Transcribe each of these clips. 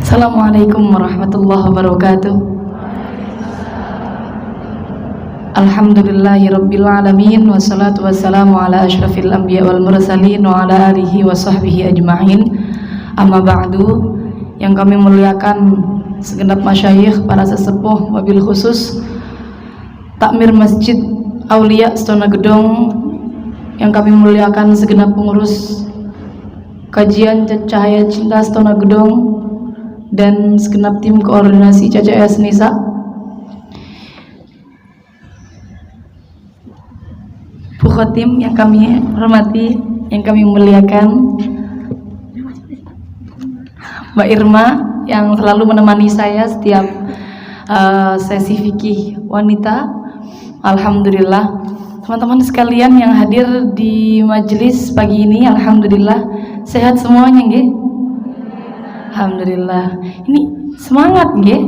Assalamualaikum warahmatullahi wabarakatuh. Alhamdulillahirabbil alamin wassalatu wassalamu ala asyrafil anbiya wal mursalin wa ala alihi wa sahbihi ajma'in. Amma ba'du, yang kami muliakan segenap masyayikh, para sesepuh, wabil khusus Takmir Masjid Aulia Setona Gedong, yang kami muliakan segenap pengurus kajian Cahaya Cinta Setona Gedong dan segenap tim koordinasi CCS Nisa, Bu Khotim yang kami hormati, yang kami muliakan, Mbak Irma yang selalu menemani saya setiap sesi fikih wanita. Alhamdulillah, teman-teman sekalian yang hadir di majelis pagi ini, alhamdulillah sehat semuanya nggih? Alhamdulillah. Ini semangat nggih?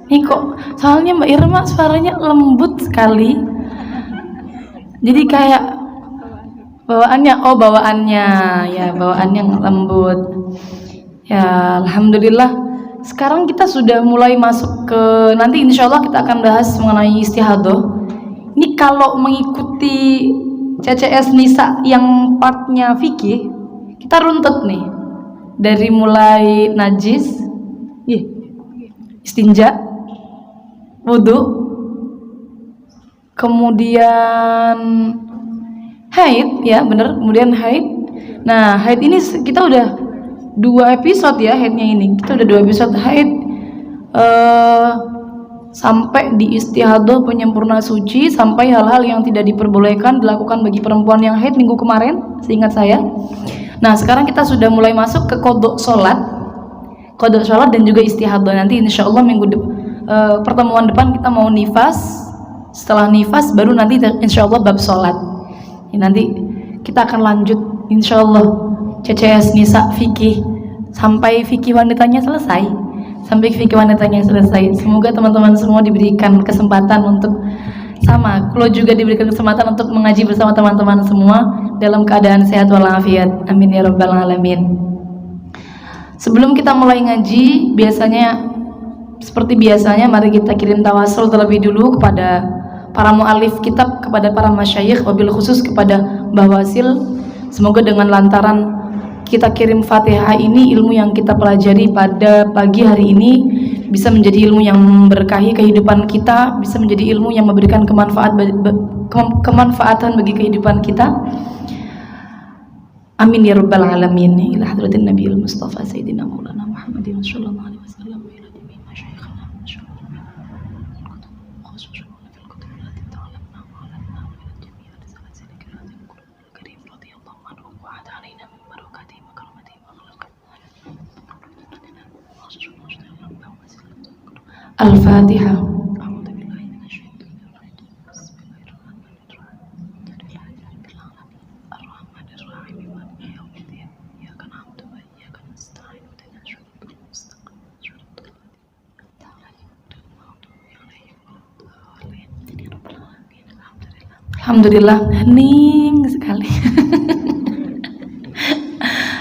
Ini kok soalnya Mbak Irma suaranya lembut sekali. Jadi kayak bawaannya ya, bawaannya lembut. Ya, alhamdulillah. Sekarang kita sudah mulai masuk ke, nanti insya Allah kita akan bahas mengenai istihadah. Ini kalau mengikuti CCS Nisa yang partnya fikih, kita runtut nih. Dari mulai najis, istinja, wudu, kemudian haid, ya bener, kemudian haid. Nah, haid ini kita udah 2 episode ya, haidnya ini kita udah 2 episode haid, sampai di istihadah penyempurna suci, sampai hal-hal yang tidak diperbolehkan dilakukan bagi perempuan yang haid minggu kemarin, seingat saya. Nah, sekarang kita sudah mulai masuk ke kodok sholat dan juga istihadah. Nanti insya Allah pertemuan depan kita mau nifas. Setelah nifas baru nanti insya Allah bab sholat. Nanti kita akan lanjut insya Allah CCS Nisa fikih sampai fikih wanitanya selesai. Semoga teman-teman semua diberikan kesempatan untuk kalau juga diberikan kesempatan untuk mengaji bersama teman-teman semua dalam keadaan sehat walafiat. Amin ya rabbal alamin. Sebelum kita mulai ngaji, seperti biasanya mari kita kirim tawasul terlebih dulu kepada para mu'alif kitab, kepada para masyayikh, wabil khusus kepada Mbah Wasil. Semoga dengan lantaran kita kirim Fatihah ini, ilmu yang kita pelajari pada pagi hari ini bisa menjadi ilmu yang memberkahi kehidupan kita, bisa menjadi ilmu yang memberikan kemanfaatan bagi kehidupan kita. Amin ya rabbal alamin. Ila hadratin nabiyil mustafa sayyidina maulana Muhammadin sallallahu alaihi wasallam wa ila jami'i masyayikhina Al-Fatihah. Alhamdulillah, hening sekali.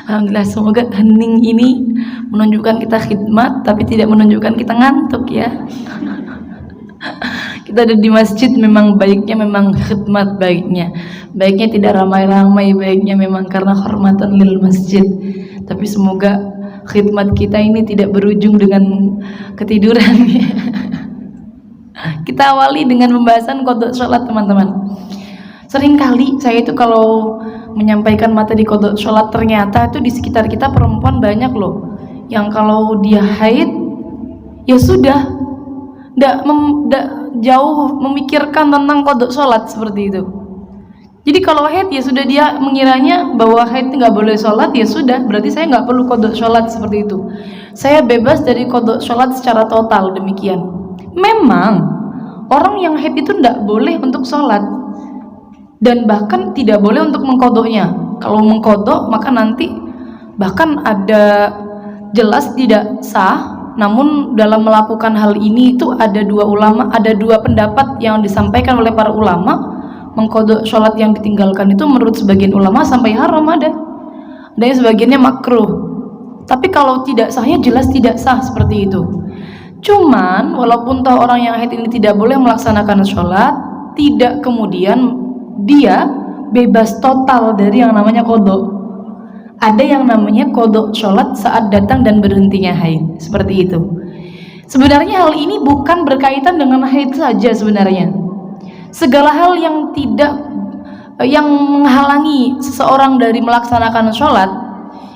Alhamdulillah, semoga hening ini menunjukkan kita khidmat, tapi tidak menunjukkan kita ngantuk ya. Kita ada di masjid, memang baiknya memang khidmat, baiknya tidak ramai-ramai, baiknya memang karena hormatan lil masjid. Tapi semoga khidmat kita ini tidak berujung dengan ketiduran ya. Kita awali dengan pembahasan qada sholat, teman-teman. Seringkali saya itu kalau menyampaikan materi qada sholat, ternyata itu di sekitar kita perempuan banyak loh yang kalau dia haid ya sudah tidak jauh memikirkan tentang qada sholat seperti itu. Jadi kalau haid ya sudah, dia mengiranya bahwa haid nggak boleh sholat, ya sudah berarti saya nggak perlu qada sholat seperti itu. Saya bebas dari qada sholat secara total, demikian. Memang orang yang haid itu tidak boleh untuk sholat dan bahkan tidak boleh untuk mengkodoknya. Kalau mengkodok maka nanti bahkan ada jelas tidak sah. Namun dalam melakukan hal ini itu ada 2 pendapat yang disampaikan oleh para ulama. Mengkodok sholat yang ditinggalkan itu menurut sebagian ulama sampai haram, ada yang sebagiannya makruh. Tapi kalau tidak sahnya jelas tidak sah seperti itu. Cuman walaupun toh orang yang haid ini tidak boleh melaksanakan sholat, tidak kemudian dia bebas total dari yang namanya qadha. Ada yang namanya qadha sholat saat datang dan berhentinya haid, seperti itu. Sebenarnya hal ini bukan berkaitan dengan haid saja sebenarnya. Segala hal yang menghalangi seseorang dari melaksanakan sholat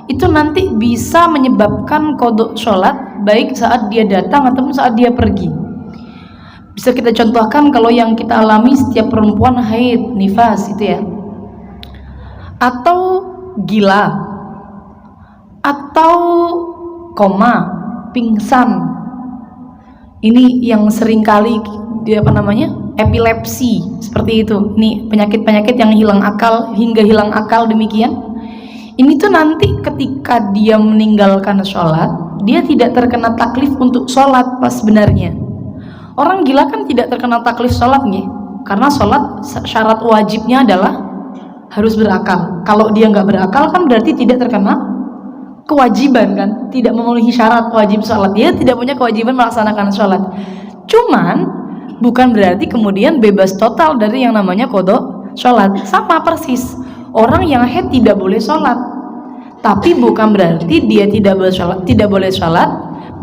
itu nanti bisa menyebabkan qadha sholat, baik saat dia datang ataupun saat dia pergi. Bisa kita contohkan kalau yang kita alami setiap perempuan haid, nifas itu ya, atau gila, atau koma, pingsan. Ini yang seringkali epilepsi, seperti itu. Ini penyakit-penyakit yang hilang akal hingga hilang akal demikian. Ini tuh nanti ketika dia meninggalkan sholat, dia tidak terkena taklif untuk sholat pas sebenarnya. Orang gila kan tidak terkena taklif sholat nih, karena sholat syarat wajibnya adalah harus berakal. Kalau dia nggak berakal kan berarti tidak terkena kewajiban kan, tidak memenuhi syarat wajib sholat, dia tidak punya kewajiban melaksanakan sholat. Cuman bukan berarti kemudian bebas total dari yang namanya qadha sholat. Sama persis, orang yang haid tidak boleh sholat, tapi bukan berarti dia tidak boleh sholat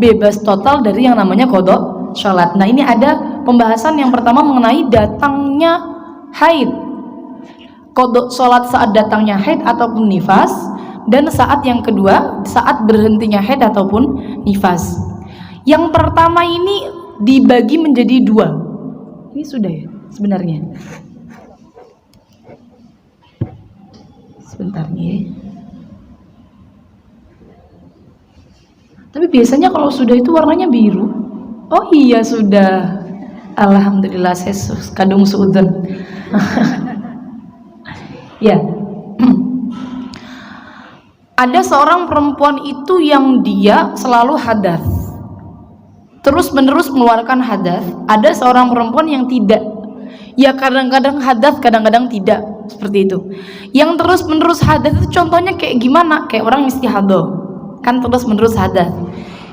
bebas total dari yang namanya qadha sholat. Nah, ini ada pembahasan yang pertama mengenai datangnya haid, qadha sholat saat datangnya haid ataupun nifas, dan saat yang kedua saat berhentinya haid ataupun nifas. Yang pertama ini dibagi menjadi dua. Ini sudah ya sebenarnya. Sebentar nih. Tapi biasanya kalau sudah itu warnanya biru. Oh iya sudah. Alhamdulillah, saya kadung suudzon. Ya. Ada seorang perempuan itu yang dia selalu hadas, terus menerus mengeluarkan hadas. Ada seorang perempuan yang tidak, ya kadang-kadang hadas, kadang-kadang tidak, seperti itu. Yang terus menerus hadas itu contohnya kayak gimana? Kayak orang istihadah kan terus menerus hadas,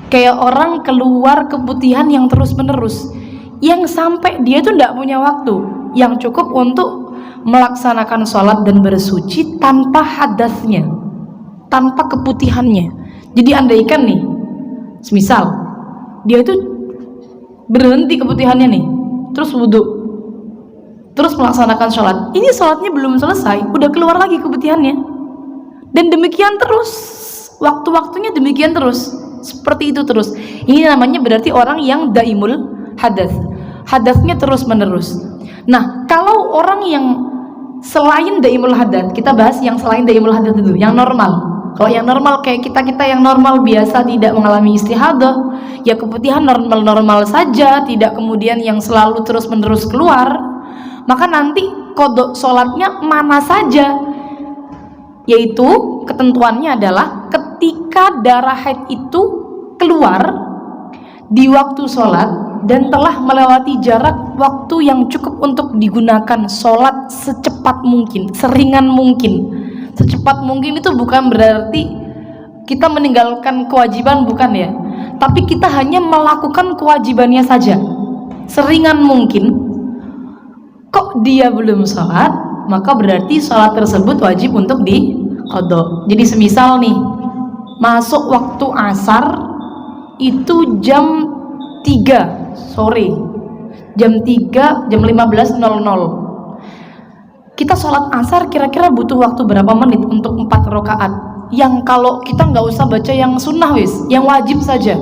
kayak orang keluar keputihan yang terus menerus, yang sampai dia tuh tidak punya waktu yang cukup untuk melaksanakan sholat dan bersuci tanpa hadasnya, tanpa keputihannya. Jadi andaikan nih, semisal dia itu berhenti keputihannya nih, terus wudhu, terus melaksanakan sholat. Ini sholatnya belum selesai, udah keluar lagi keputihannya, dan demikian terus, waktu-waktunya demikian terus, seperti itu terus. Ini namanya berarti orang yang daimul hadas, hadasnya terus menerus. Nah, kalau orang yang selain daimul hadas, kita bahas yang selain daimul hadas dulu, yang normal. Kalau yang normal kayak kita yang normal biasa tidak mengalami istihadah, ya keputihan normal-normal saja, tidak kemudian yang selalu terus-menerus keluar, maka nanti qadha sholatnya mana saja, yaitu ketentuannya adalah ketika darah haid itu keluar di waktu sholat dan telah melewati jarak waktu yang cukup untuk digunakan sholat secepat mungkin, seringan mungkin. Secepat mungkin itu bukan berarti kita meninggalkan kewajiban, bukan ya, tapi kita hanya melakukan kewajibannya saja seringan mungkin. Kok dia belum sholat, maka berarti sholat tersebut wajib untuk diqadha. Jadi semisal nih, masuk waktu asar itu jam 3 sore, jam 15.00. Kita sholat asar kira-kira butuh waktu berapa menit untuk 4 rakaat? Yang kalau kita nggak usah baca yang sunnah wis, yang wajib saja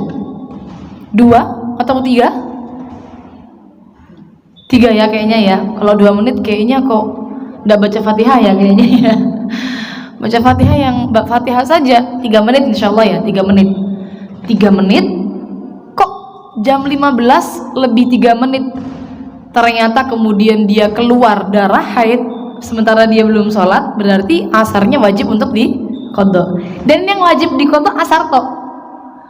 2 atau 3? 3 ya kayaknya ya. Kalau 2 menit kayaknya kok nggak baca Fatihah ya kayaknya ya. Baca Fatihah yang Fatihah saja 3 menit insyaallah ya, 3 menit. 3 menit kok jam 15 lebih 3 menit ternyata kemudian dia keluar darah haid sementara dia belum sholat, berarti asarnya wajib untuk diqadha. Dan yang wajib diqadha asar tok,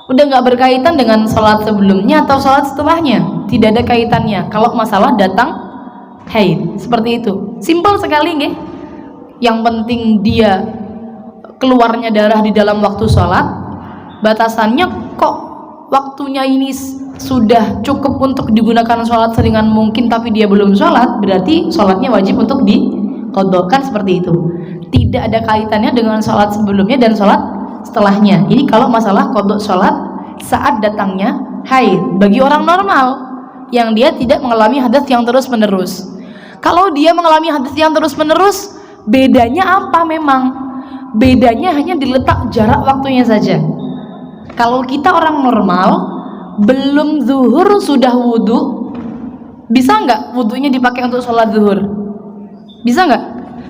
udah nggak berkaitan dengan sholat sebelumnya atau sholat setelahnya, tidak ada kaitannya kalau masalah datang haid. Seperti itu, simpel sekali nggih. Yang penting dia keluarnya darah di dalam waktu sholat, batasannya kok waktunya ini sudah cukup untuk digunakan sholat seringan mungkin tapi dia belum sholat, berarti sholatnya wajib untuk diqodhokan, seperti itu. Tidak ada kaitannya dengan sholat sebelumnya dan sholat setelahnya. Ini kalau masalah qodho sholat saat datangnya haid bagi orang normal yang dia tidak mengalami hadas yang terus menerus. Kalau dia mengalami hadas yang terus menerus, bedanya apa? Memang bedanya hanya diletak jarak waktunya saja. Kalau kita orang normal belum zuhur sudah wudhu, bisa nggak wudhunya dipakai untuk sholat zuhur? Bisa nggak?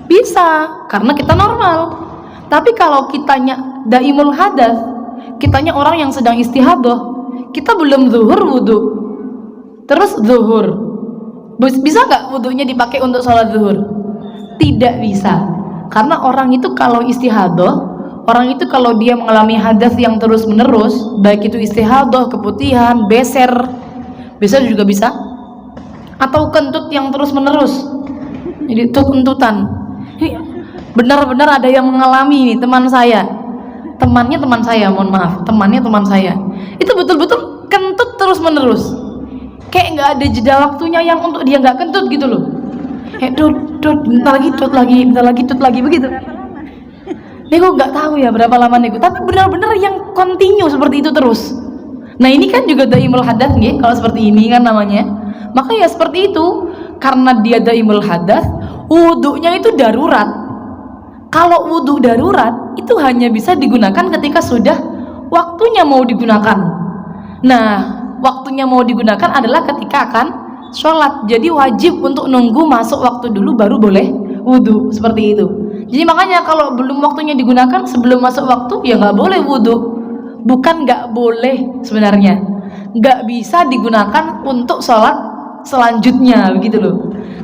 Bisa, karena kita normal. Tapi kalau kitanya daimul hadas, kitanya orang yang sedang istihadah, kita belum zuhur wudhu, terus zuhur, bisa nggak wudhunya dipakai untuk sholat zuhur? Tidak bisa, karena orang itu kalau istihadah, orang itu kalau dia mengalami hadas yang terus menerus, baik itu istihadah, keputihan, beser juga bisa, atau kentut yang terus menerus, jadi kentutan. Ini benar-benar ada yang mengalami ini, teman saya, temannya teman saya, itu betul-betul kentut terus menerus, kayak nggak ada jeda waktunya yang untuk dia nggak kentut gitu loh. Bentar lagi tut lagi begitu. Nih gue nggak tahu ya berapa lama nih, tapi benar-benar yang continue seperti itu terus. Nah ini kan juga daimul hadas nih, kalau seperti ini kan namanya. Maka ya seperti itu, karena dia daimul hadas, wudhunya itu darurat. Kalau wudhu darurat itu hanya bisa digunakan ketika sudah waktunya mau digunakan. Nah waktunya mau digunakan adalah ketika akan sholat. Jadi wajib untuk nunggu masuk waktu dulu baru boleh wudhu, seperti itu. Jadi makanya kalau belum waktunya digunakan, sebelum masuk waktu ya nggak boleh wudhu. Bukan nggak boleh, sebenarnya nggak bisa digunakan untuk sholat selanjutnya, begitu loh.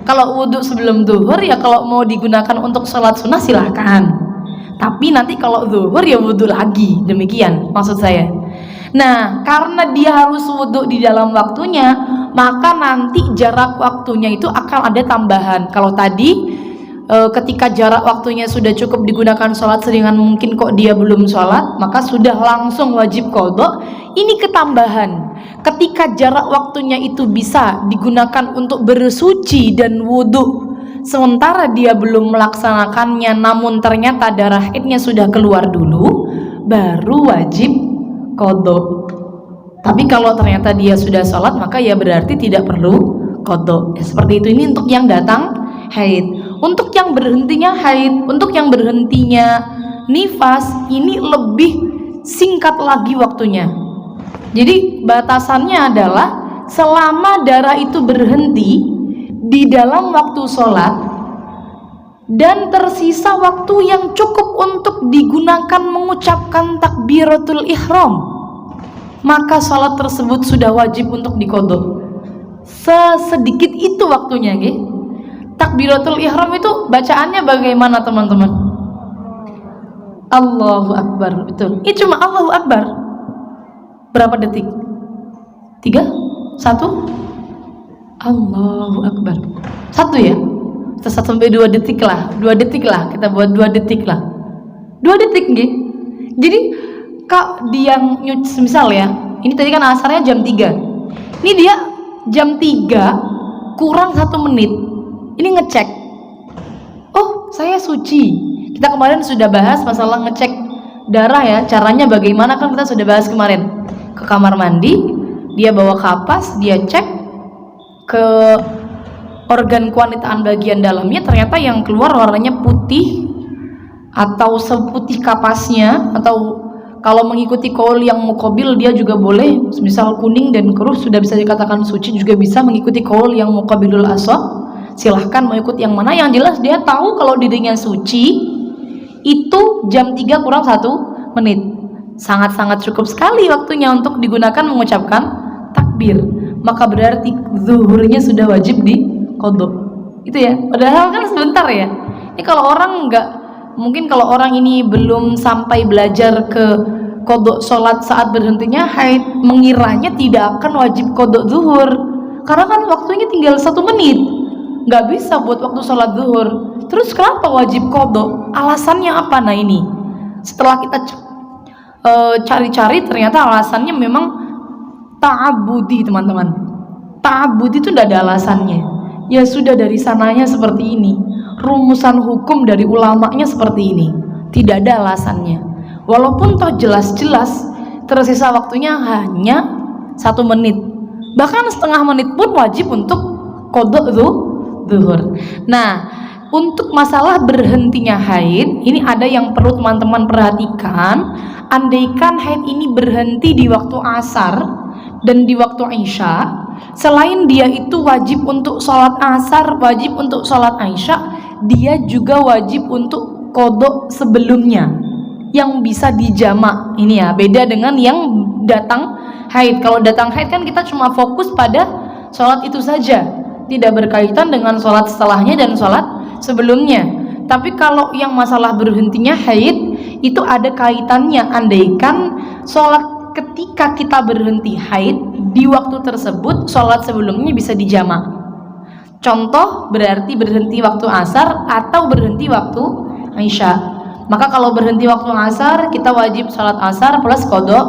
Kalau wudhu sebelum zuhur ya kalau mau digunakan untuk sholat sunnah silahkan, tapi nanti kalau zuhur ya wudhu lagi, demikian maksud saya. Nah karena dia harus wudhu di dalam waktunya, maka nanti jarak waktunya itu akan ada tambahan. Kalau tadi ketika jarak waktunya sudah cukup digunakan sholat seringan mungkin kok dia belum sholat, maka sudah langsung wajib qodho. Ini ketambahan, ketika jarak waktunya itu bisa digunakan untuk bersuci dan wudhu, sementara dia belum melaksanakannya namun ternyata darah haidnya sudah keluar dulu, baru wajib qodho. Tapi kalau ternyata dia sudah sholat, maka ya berarti tidak perlu qodho. Seperti itu. Ini untuk yang datang haid. Untuk yang berhentinya haid, untuk yang berhentinya nifas, ini lebih singkat lagi waktunya. Jadi batasannya adalah selama darah itu berhenti di dalam waktu sholat dan tersisa waktu yang cukup untuk digunakan mengucapkan takbiratul ihram, maka sholat tersebut sudah wajib untuk diqodho. Sesedikit itu waktunya, gitu. Takbiratul ihram itu bacaannya bagaimana teman-teman? Allahu Akbar, betul. Ini cuma Allahu Akbar. Berapa detik? 3? 1? Allahu Akbar. 1 ya? 1 sampai 2 detik lah. 2 detik lah, kita buat 2 detik lah. 2 detik nggih. Jadi kak dia misal ya, ini tadi kan asarnya jam 3. Ini dia jam 3 kurang 1 menit. Ini ngecek, oh saya suci. Kita kemarin sudah bahas masalah ngecek darah ya, caranya bagaimana kan kita sudah bahas kemarin. Ke kamar mandi, dia bawa kapas, dia cek ke organ kewanitaan bagian dalamnya, ternyata yang keluar warnanya putih atau seputih kapasnya, atau kalau mengikuti kaul yang muqabil dia juga boleh, misal kuning dan keruh sudah bisa dikatakan suci, juga bisa mengikuti kaul yang muqabilul asah. Silahkan mau ikut yang mana, yang jelas dia tahu kalau dirinya suci itu jam 3 kurang 1 menit. Sangat-sangat cukup sekali waktunya untuk digunakan mengucapkan takbir. Maka berarti zuhurnya sudah wajib di qodho. Itu ya, padahal kan sebentar ya. Ini kalau orang enggak, mungkin kalau orang ini belum sampai belajar ke qodho sholat saat berhentinya haid, mengiranya tidak akan wajib qodho zuhur, karena kan waktunya tinggal 1 menit. Nggak bisa buat waktu sholat zuhur. Terus kenapa wajib qodho? Alasannya apa? Nah ini setelah kita cari-cari ternyata alasannya memang ta'abudi, teman-teman. Ta'abudi itu tidak ada alasannya. Ya sudah, dari sananya seperti ini, rumusan hukum dari ulamanya seperti ini, tidak ada alasannya. Walaupun toh jelas-jelas tersisa waktunya hanya 1 menit, bahkan setengah menit pun wajib untuk qada zuhur. Nah, untuk masalah berhentinya haid, ini ada yang perlu teman-teman perhatikan. Andaikan haid ini berhenti di waktu asar dan di waktu isya, selain dia itu wajib untuk sholat asar, wajib untuk sholat isya, dia juga wajib untuk qada sebelumnya yang bisa dijamak. Ini ya, beda dengan yang datang haid. Kalau datang haid kan kita cuma fokus pada sholat itu saja, tidak berkaitan dengan sholat setelahnya dan sholat sebelumnya. Tapi kalau yang masalah berhentinya haid itu ada kaitannya. Andaikan sholat ketika kita berhenti haid di waktu tersebut, sholat sebelumnya bisa dijamak. Contoh berarti berhenti waktu asar atau berhenti waktu isya. Maka kalau berhenti waktu asar, kita wajib sholat asar plus qada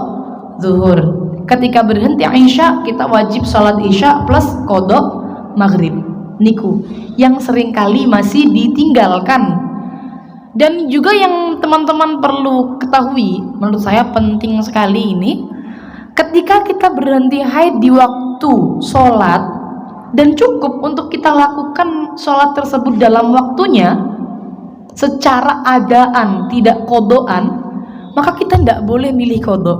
zuhur. Ketika berhenti isya, kita wajib sholat isya plus qada maghrib. Niku yang seringkali masih ditinggalkan. Dan juga yang teman-teman perlu ketahui, menurut saya penting sekali ini, ketika kita berhenti haid di waktu sholat dan cukup untuk kita lakukan sholat tersebut dalam waktunya secara adaan, tidak kodoan, maka kita tidak boleh milih kodok.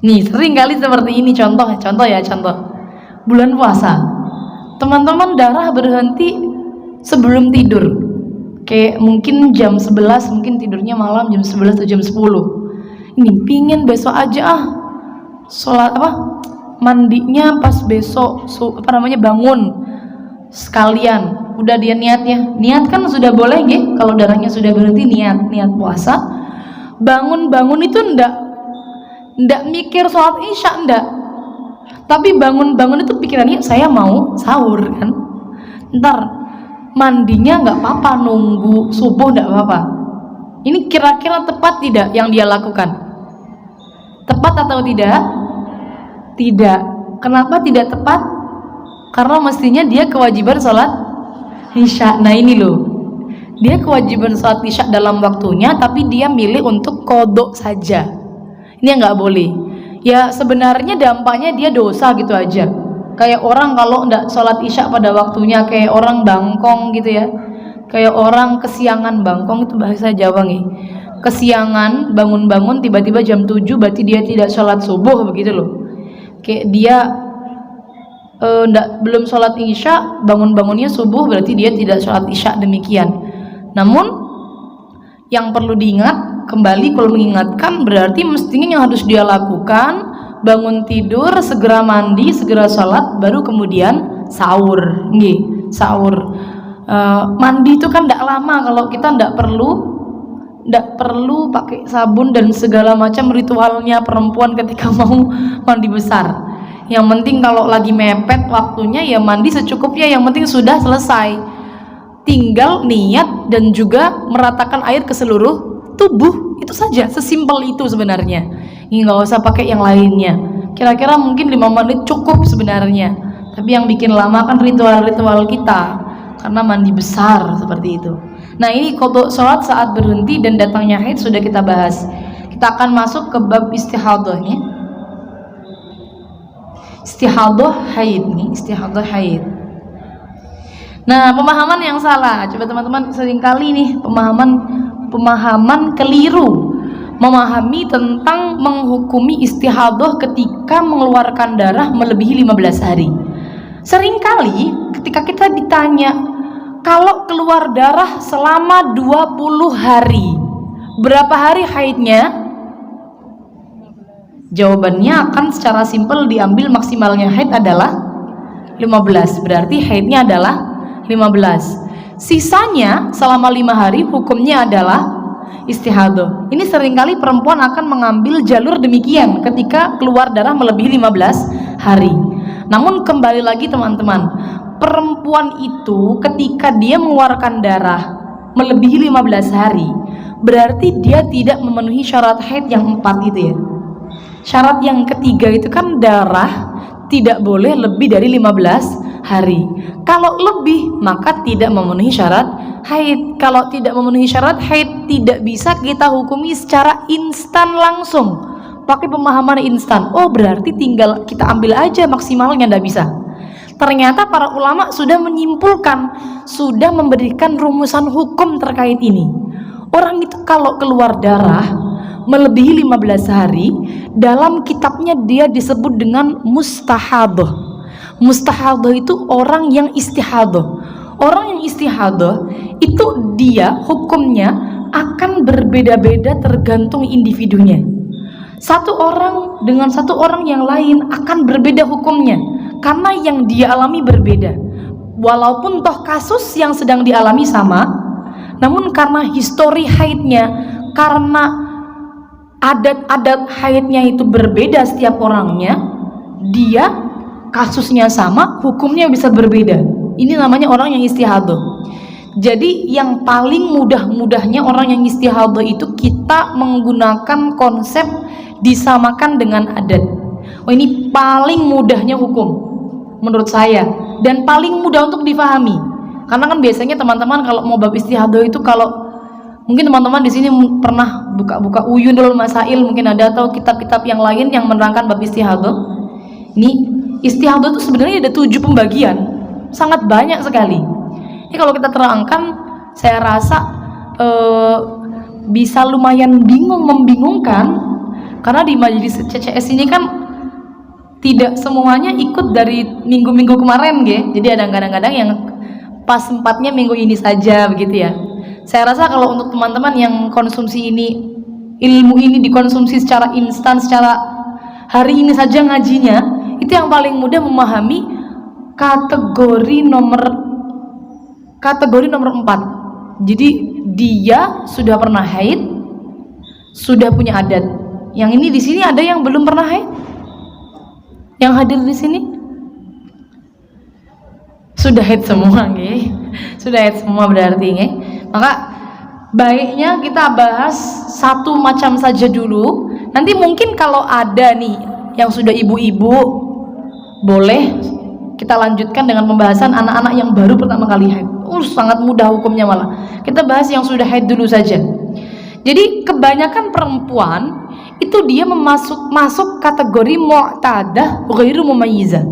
Nih, seringkali seperti ini. Contoh bulan puasa, teman-teman darah berhenti sebelum tidur, kayak mungkin jam 11, mungkin tidurnya malam jam 11 atau jam 10. Ini pingin besok aja sholat mandinya pas besok bangun sekalian. Udah dia niat kan sudah boleh nggih, kalau darahnya sudah berhenti niat puasa. Bangun itu ndak mikir sholat isya, ndak. Tapi bangun itu pikirannya saya mau sahur kan. Ntar mandinya nggak apa-apa, nunggu subuh nggak apa-apa. Ini kira-kira tepat tidak yang dia lakukan? Tepat atau tidak? Tidak. Kenapa tidak tepat? Karena mestinya dia kewajiban sholat isya. Nah ini loh, dia kewajiban sholat isya dalam waktunya, tapi dia milih untuk kodok saja. Ini yang nggak boleh. Ya sebenarnya dampaknya dia dosa gitu aja. Kayak orang kalau nggak sholat isya pada waktunya, kayak orang bangkong gitu ya, kayak orang kesiangan. Bangkong itu bahasa Jawa nih. Kesiangan, bangun tiba-tiba jam 7, berarti dia tidak sholat subuh, begitu loh. Kayak dia belum sholat isya, bangunnya subuh, berarti dia tidak sholat isya, demikian. Namun yang perlu diingat kembali, kalau mengingatkan berarti mestinya yang harus dia lakukan, bangun tidur, segera mandi, segera sholat, baru kemudian sahur. Sahur. Mandi itu kan tidak lama, kalau kita tidak perlu pakai sabun dan segala macam ritualnya perempuan ketika mau mandi besar. Yang penting kalau lagi mepet waktunya ya mandi secukupnya, yang penting sudah selesai. Tinggal niat dan juga meratakan air ke seluruh tubuh, itu saja, sesimpel itu sebenarnya. Ini nggak usah pakai yang lainnya. Kira-kira mungkin 5 menit cukup sebenarnya. Tapi yang bikin lama kan ritual-ritual kita, karena mandi besar seperti itu. Nah ini qada sholat saat berhenti dan datangnya haid sudah kita bahas. Kita akan masuk ke bab istihadahnya. Istihadah haid. Nah, pemahaman yang salah. Coba teman-teman, seringkali nih pemahaman keliru memahami tentang menghukumi istihadah ketika mengeluarkan darah melebihi 15 hari. Seringkali ketika kita ditanya, kalau keluar darah selama 20 hari, berapa hari haidnya? Jawabannya akan secara simpel diambil maksimalnya haid adalah 15. Berarti haidnya adalah 15. Sisanya selama 5 hari hukumnya adalah istihadah. Ini seringkali perempuan akan mengambil jalur demikian ketika keluar darah melebihi 15 hari. Namun kembali lagi teman-teman, perempuan itu ketika dia mengeluarkan darah melebihi 15 hari, berarti dia tidak memenuhi syarat haid yang 4 itu ya. Syarat yang ketiga itu kan darah tidak boleh lebih dari 15 hari. Kalau lebih maka tidak memenuhi syarat haid. Kalau tidak memenuhi syarat haid, tidak bisa kita hukumi secara instan langsung pakai pemahaman instan. Oh berarti tinggal kita ambil aja maksimalnya, nggak bisa. Ternyata para ulama sudah menyimpulkan, sudah memberikan rumusan hukum terkait ini. Orang itu kalau keluar darah melebihi 15 hari, dalam kitabnya dia disebut dengan mustahadah. Mustahadah itu orang yang istihadah. Orang yang istihadah itu dia hukumnya akan berbeda-beda tergantung individunya. Satu orang dengan satu orang yang lain akan berbeda hukumnya karena yang dia alami berbeda. Walaupun toh kasus yang sedang dialami sama, namun karena histori haidnya, karena adat-adat haidnya itu berbeda setiap orangnya, dia kasusnya sama, hukumnya bisa berbeda. Ini namanya orang yang istihadah. Jadi yang paling mudah-mudahnya orang yang istihadah itu kita menggunakan konsep disamakan dengan adat. Oh ini paling mudahnya hukum menurut saya, dan paling mudah untuk difahami. Karena kan biasanya teman-teman kalau mau bab istihadah itu, kalau mungkin teman-teman di sini pernah buka-buka Uyunul Masail, mungkin ada, atau kitab-kitab yang lain yang menerangkan bab istihadah. Ini istihadah itu sebenarnya ada 7 pembagian, sangat banyak sekali. Ini kalau kita terangkan, saya rasa bisa lumayan membingungkan, karena di majelis CCS ini kan tidak semuanya ikut dari minggu-minggu kemarin, Jadi ada kadang-kadang yang pas sempatnya minggu ini saja begitu ya. Saya rasa kalau untuk teman-teman yang konsumsi ini, ilmu ini dikonsumsi secara instan, secara hari ini saja ngajinya, itu yang paling mudah memahami kategori nomor 4. Jadi dia sudah pernah haid, sudah punya adat. Yang ini di sini ada yang belum pernah haid? Yang hadir di sini sudah haid semua, sudah haid semua berarti, Maka baiknya kita bahas satu macam saja dulu. Nanti mungkin kalau ada nih yang sudah ibu-ibu, boleh kita lanjutkan dengan pembahasan anak-anak yang baru pertama kali haid. Sangat mudah hukumnya malah. Kita bahas yang sudah haid dulu saja. Jadi kebanyakan perempuan itu dia masuk kategori mu'tadah ghairu mumayyizah.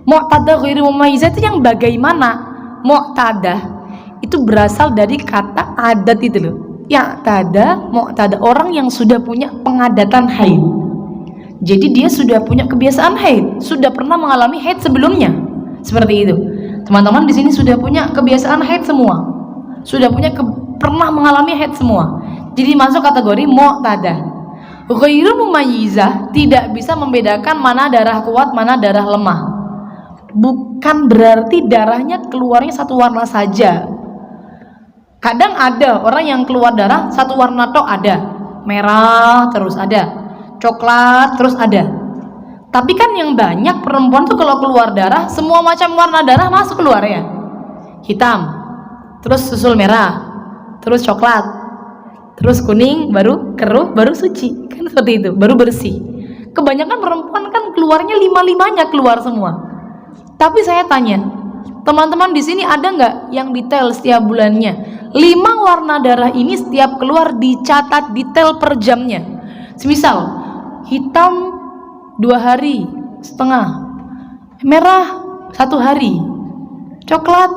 Mu'tadah ghairu mumayyizah itu yang bagaimana? Mu'tadah itu berasal dari kata adat itu loh. Ya mu'tadah, orang yang sudah punya pengadatan haid. Jadi dia sudah punya kebiasaan haid, sudah pernah mengalami haid sebelumnya. Seperti itu. Teman-teman di sini sudah punya kebiasaan haid semua. Sudah pernah mengalami haid semua. Jadi masuk kategori mu'tadah. Ghairu mumayyizah tidak bisa membedakan mana darah kuat, mana darah lemah. Bukan berarti darahnya keluarnya satu warna saja. Kadang ada orang yang keluar darah satu warna tok, ada merah terus ada, coklat terus ada. Tapi kan yang banyak perempuan tuh kalau keluar darah semua macam warna darah masuk keluar ya. Hitam, terus susul merah, terus coklat, terus kuning, baru keruh, baru suci. Kan seperti itu, baru bersih. Kebanyakan perempuan kan keluarnya 5-5-nya keluar semua. Tapi saya tanya, teman-teman di sini ada nggak yang detail setiap bulannya? 5 warna darah ini setiap keluar dicatat detail per jamnya. Semisal hitam 2 hari setengah, merah 1 hari, coklat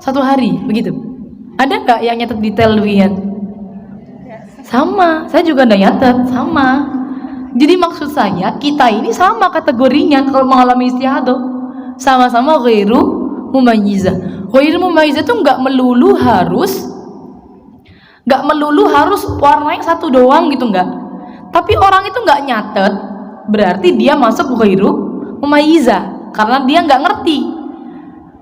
1 hari, begitu. Ada nggak yang nyatet detail demikian? Sama, saya juga udah nyatet, sama. Jadi maksud saya, kita ini sama kategorinya kalau mengalami istihadah, sama-sama ghairu mumayyizah. Ghairu mumayyizah itu nggak melulu harus warnanya satu doang gitu, nggak. Tapi orang itu nggak nyatet, berarti dia masuk ghairu mumayyizah karena dia nggak ngerti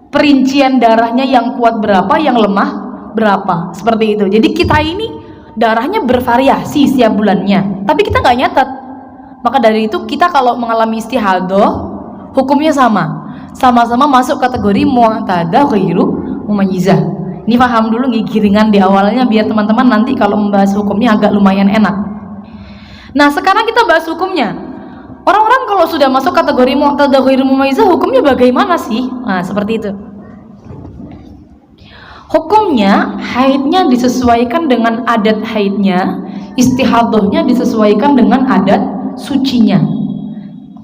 perincian darahnya yang kuat berapa, yang lemah berapa, seperti itu. Jadi kita ini darahnya bervariasi setiap bulannya, tapi kita nggak nyatet. Maka dari itu kita kalau mengalami istihadah hukumnya sama-sama masuk kategori mu'tadah ghairu mumayyizah. Ini paham dulu nih giringan di awalnya biar teman-teman nanti kalau membahas hukumnya agak lumayan enak. Nah, sekarang kita bahas hukumnya. Orang-orang kalau sudah masuk kategori mu'tadah ghairu mumayyizah, hukumnya bagaimana sih? Nah, seperti itu. Hukumnya, haidnya disesuaikan dengan adat haidnya, istihadahnya disesuaikan dengan adat sucinya.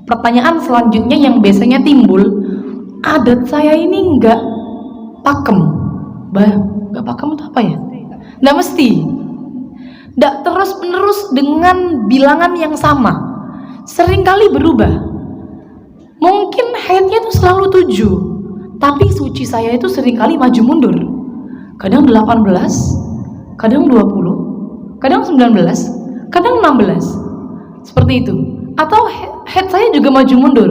Pertanyaan selanjutnya yang biasanya timbul, adat saya ini enggak pakem. Enggak pakem itu apa ya? Enggak mesti. Enggak terus-menerus dengan bilangan yang sama. Seringkali berubah. Mungkin haidnya itu selalu 7, tapi suci saya itu seringkali maju mundur. Kadang 18, kadang 20, kadang 19, kadang 16. Seperti itu. Atau haid saya juga maju mundur.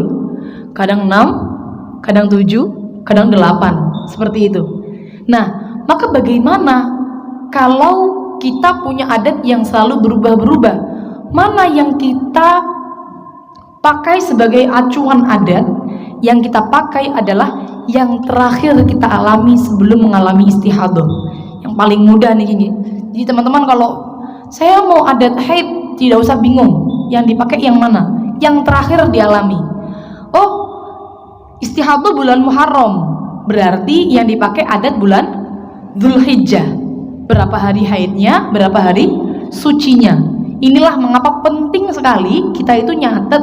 Kadang 6, kadang 7, kadang 8. Seperti itu. Nah, maka bagaimana kalau kita punya adat yang selalu berubah-berubah? Mana yang kita pakai sebagai acuan adat? Yang kita pakai adalah yang terakhir kita alami sebelum mengalami istihadah. Yang paling mudah nih ini. Jadi teman-teman kalau saya mau adat haid tidak usah bingung. Yang dipakai yang mana? Yang terakhir dialami. Oh, istihadah bulan Muharram. Berarti yang dipakai adat bulan Dzulhijjah. Berapa hari haidnya, berapa hari sucinya. Inilah mengapa penting sekali kita itu nyatet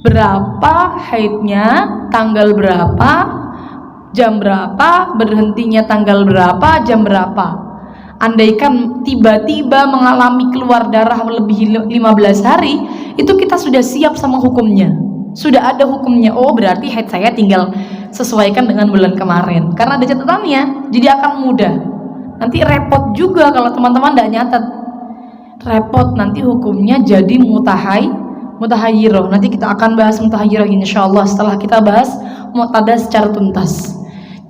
berapa haidnya, tanggal berapa, jam berapa, berhentinya tanggal berapa, jam berapa. Andaikan tiba-tiba mengalami keluar darah lebih 15 hari, itu kita sudah siap sama hukumnya. Sudah ada hukumnya. Oh, berarti haid saya tinggal sesuaikan dengan bulan kemarin. Karena ada catatannya, jadi akan mudah. Nanti repot juga kalau teman-teman tidak nyatet. Repot nanti hukumnya jadi mutahayyirah. Nanti kita akan bahas mutahayyirah insyaallah setelah kita bahas mu'tadah secara tuntas.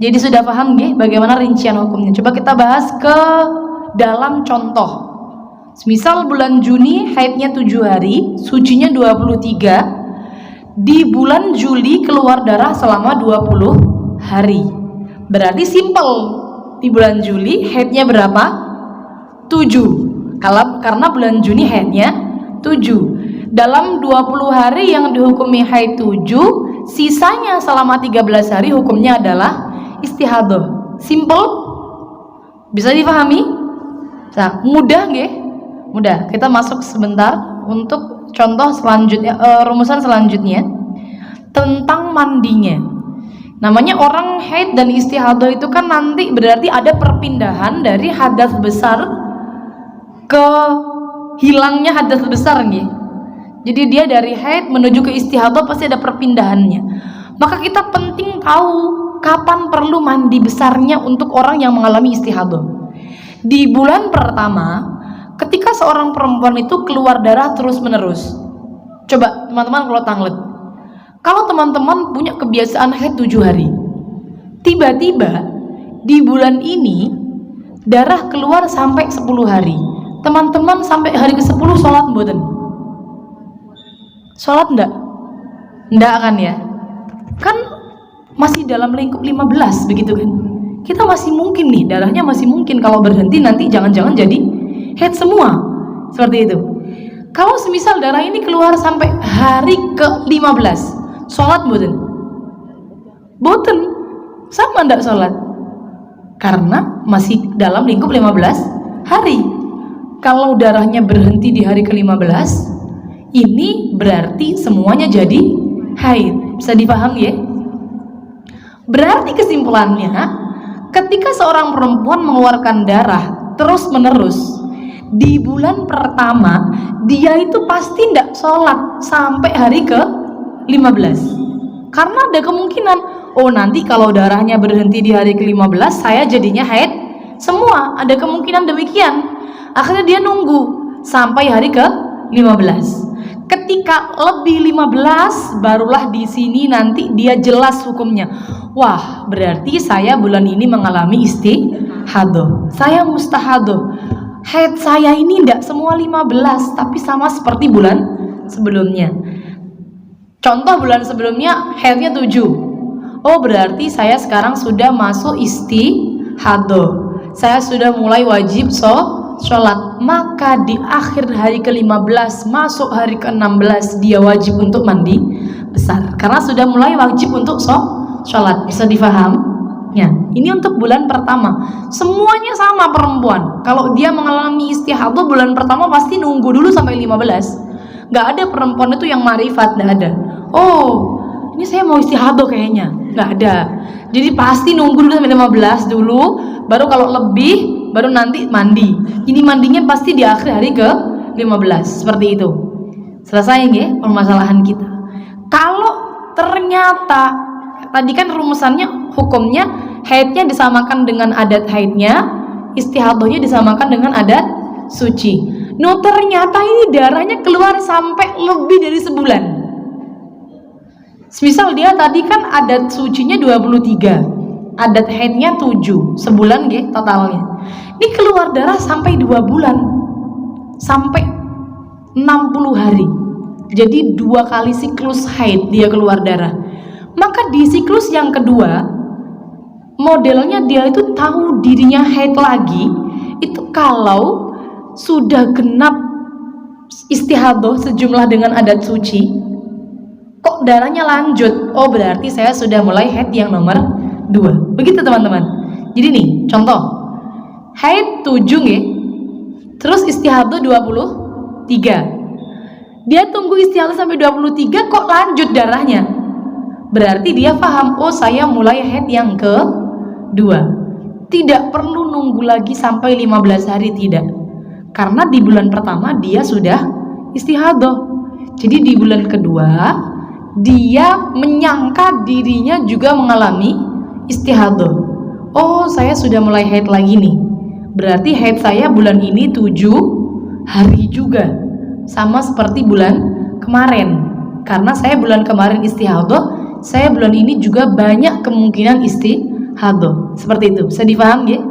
Jadi sudah paham nggih bagaimana rincian hukumnya? Coba kita bahas ke dalam contoh. Misal bulan Juni haidnya 7 hari, sucinya 23. Di bulan Juli keluar darah selama 20 hari. Berarti simple. Di bulan Juli haidnya berapa? 7. Karena bulan Juni haidnya 7. Dalam 20 hari yang dihukumi haid 7, sisanya selama 13 hari hukumnya adalah istihadah. Simple? Bisa dipahami? Nah, mudah nggih? Mudah. Kita masuk sebentar untuk contoh selanjutnya, rumusan selanjutnya tentang mandinya. Namanya orang haid dan istihadah itu kan nanti berarti ada perpindahan dari hadas besar ke hilangnya hadas besar nih. Jadi dia dari haid menuju ke istihadah pasti ada perpindahannya. Maka kita penting tahu kapan perlu mandi besarnya untuk orang yang mengalami istihadah. Di bulan pertama, ketika seorang perempuan itu keluar darah terus menerus. Coba teman-teman kalau tanglet. Kalau teman-teman punya kebiasaan haid 7 hari, tiba-tiba di bulan ini darah keluar sampai 10 hari. Teman-teman sampai hari ke-10 sholat mboten? Sholat enggak? Enggak kan ya? Kan masih dalam lingkup 15 begitu kan? Kita masih mungkin nih, darahnya masih mungkin kalau berhenti nanti jangan-jangan jadi haid semua. Seperti itu. Kalau semisal darah ini keluar sampai hari ke-15, sholat mboten? Mboten. Sama ndak sholat? Karena masih dalam lingkup 15 hari. Kalau darahnya berhenti di hari ke-15, ini berarti semuanya jadi haid. Bisa dipahami ya? Berarti kesimpulannya, ketika seorang perempuan mengeluarkan darah terus menerus di bulan pertama, dia itu pasti ndak sholat sampai hari ke-15. Karena ada kemungkinan, oh nanti kalau darahnya berhenti di hari ke-15, saya jadinya haid semua. Ada kemungkinan demikian. Akhirnya dia nunggu sampai hari ke-15. Ketika lebih 15, barulah di sini nanti dia jelas hukumnya. Wah, berarti saya bulan ini mengalami istihadah. Saya mustahadah. Haid saya ini tidak semua 15, tapi sama seperti bulan sebelumnya. Contoh bulan sebelumnya haidnya 7. Oh, berarti saya sekarang sudah masuk istihadah. hado, saya sudah mulai wajib sholat. Maka di akhir hari ke-15 masuk hari ke-16 dia wajib untuk mandi besar, karena sudah mulai wajib untuk sholat. Bisa difaham? Ya, ini untuk bulan pertama. Semuanya sama perempuan. Kalau dia mengalami istihadah bulan pertama pasti nunggu dulu sampai 15. Nggak ada perempuan itu yang marifat, nggak ada. Oh, ini saya mau istihadah kayaknya. Nggak ada. Jadi pasti nunggu dulu sampai 15 dulu, baru kalau lebih baru nanti mandi. Ini mandinya pasti di akhir hari ke 15. Seperti itu. Selesai ya permasalahan kita. Kalau ternyata tadi kan rumusannya, hukumnya haidnya disamakan dengan adat haidnya, istihadahnya disamakan dengan adat suci. No, ternyata ini darahnya keluar sampai lebih dari sebulan. Misal dia tadi kan adat sucinya 23, adat haidnya 7, sebulan ya totalnya. Ini keluar darah sampai 2 bulan, sampai 60 hari. Jadi 2 kali siklus haid dia keluar darah. Maka di siklus yang kedua modelnya dia itu tahu dirinya haid lagi itu kalau sudah genap istihadah sejumlah dengan adat suci, kok darahnya lanjut, oh berarti saya sudah mulai haid yang nomor 2. Begitu teman-teman. Jadi nih contoh, haid 7 ya, terus istihadah 23, dia tunggu istihadah sampai 23 kok lanjut darahnya, berarti dia paham, oh saya mulai haid yang kedua. Tidak perlu nunggu lagi sampai 15 hari, tidak. Karena di bulan pertama dia sudah istihadah. Jadi di bulan kedua dia menyangka dirinya juga mengalami istihadah. Oh saya sudah mulai haid lagi nih, berarti haid saya bulan ini 7 hari juga, sama seperti bulan kemarin. Karena saya bulan kemarin istihadah, saya bulan ini juga banyak kemungkinan istihadah. Seperti itu. Bisa difaham ya?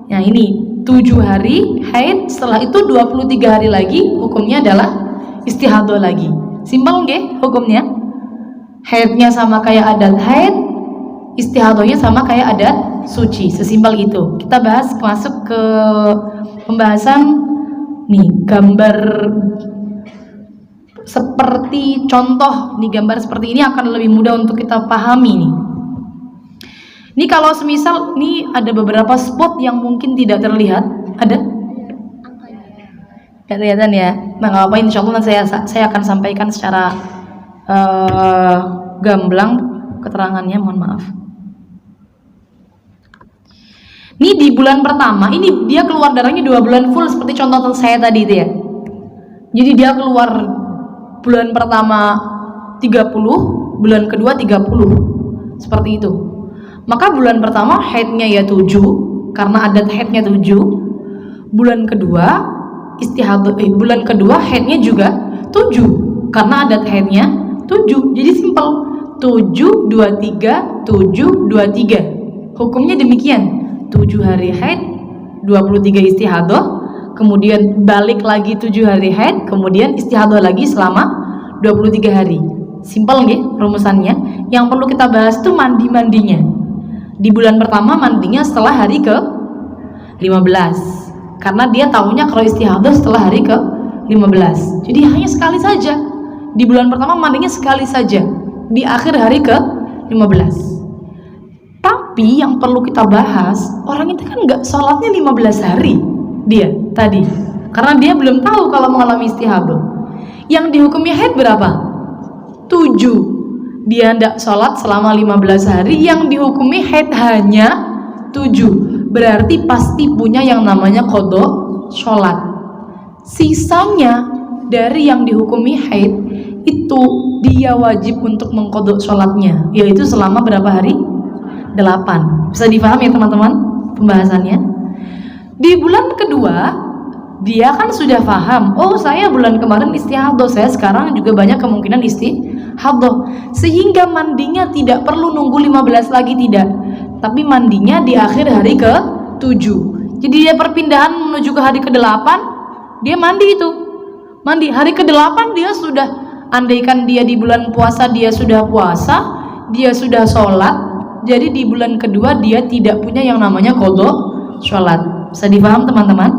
Nah ini 7 hari haid, setelah itu 23 hari lagi hukumnya adalah istihadah lagi. Simpel nggih hukumnya? Haidnya sama kayak adat haid, istihadahnya sama kayak adat suci. Sesimpel itu. Kita bahas masuk ke pembahasan nih, gambar seperti contoh. Nih gambar seperti ini akan lebih mudah untuk kita pahami nih. Ini kalau semisal nih ada beberapa spot yang mungkin tidak terlihat, ada? Gak kelihatan ya? Nah nggak apa-apa, insya Allah saya akan sampaikan secara gamblang keterangannya, mohon maaf. Ini di bulan pertama, ini dia keluar darahnya 2 bulan full seperti contoh saya tadi itu ya. Jadi dia keluar bulan pertama 30, bulan kedua 30, seperti itu. Maka bulan pertama haidnya ya 7, karena adat haidnya 7. Bulan kedua istihadah, bulan kedua haidnya juga 7, karena adat haidnya 7. Jadi simpel, 7 23 7 23. Hukumnya demikian. 7 hari haid, 23 istihadah, kemudian balik lagi 7 hari haid, kemudian istihadah lagi selama 23 hari. Simpel nggih rumusannya. Yang perlu kita bahas tuh mandi-mandinya. Di bulan pertama mandinya setelah hari ke 15, karena dia tahunya kalau istihadah setelah hari ke 15. Jadi hanya sekali saja. Di bulan pertama mandinya sekali saja, di akhir hari ke 15. Tapi yang perlu kita bahas, orang itu kan nggak sholatnya 15 hari dia tadi, karena dia belum tahu kalau mengalami istihadah. Yang dihukumi haid berapa? 7. Dia tidak sholat selama 15 hari, yang dihukumi haid hanya 7. Berarti pasti punya yang namanya qadha sholat. Sisanya dari yang dihukumi haid itu dia wajib untuk mengqadha sholatnya, yaitu selama berapa hari? 8. Bisa difahami ya teman-teman pembahasannya? Di bulan kedua dia kan sudah paham, oh saya bulan kemarin istihadah, saya sekarang juga banyak kemungkinan istihadah, sehingga mandinya tidak perlu nunggu 15 lagi, tidak, tapi mandinya di akhir hari ke 7. Jadi dia perpindahan menuju ke hari ke-8, dia mandi itu. Mandi hari ke-8 dia sudah, andaikan dia di bulan puasa dia sudah puasa, dia sudah sholat, jadi di bulan kedua dia tidak punya yang namanya qadha sholat. Bisa dipaham teman-teman?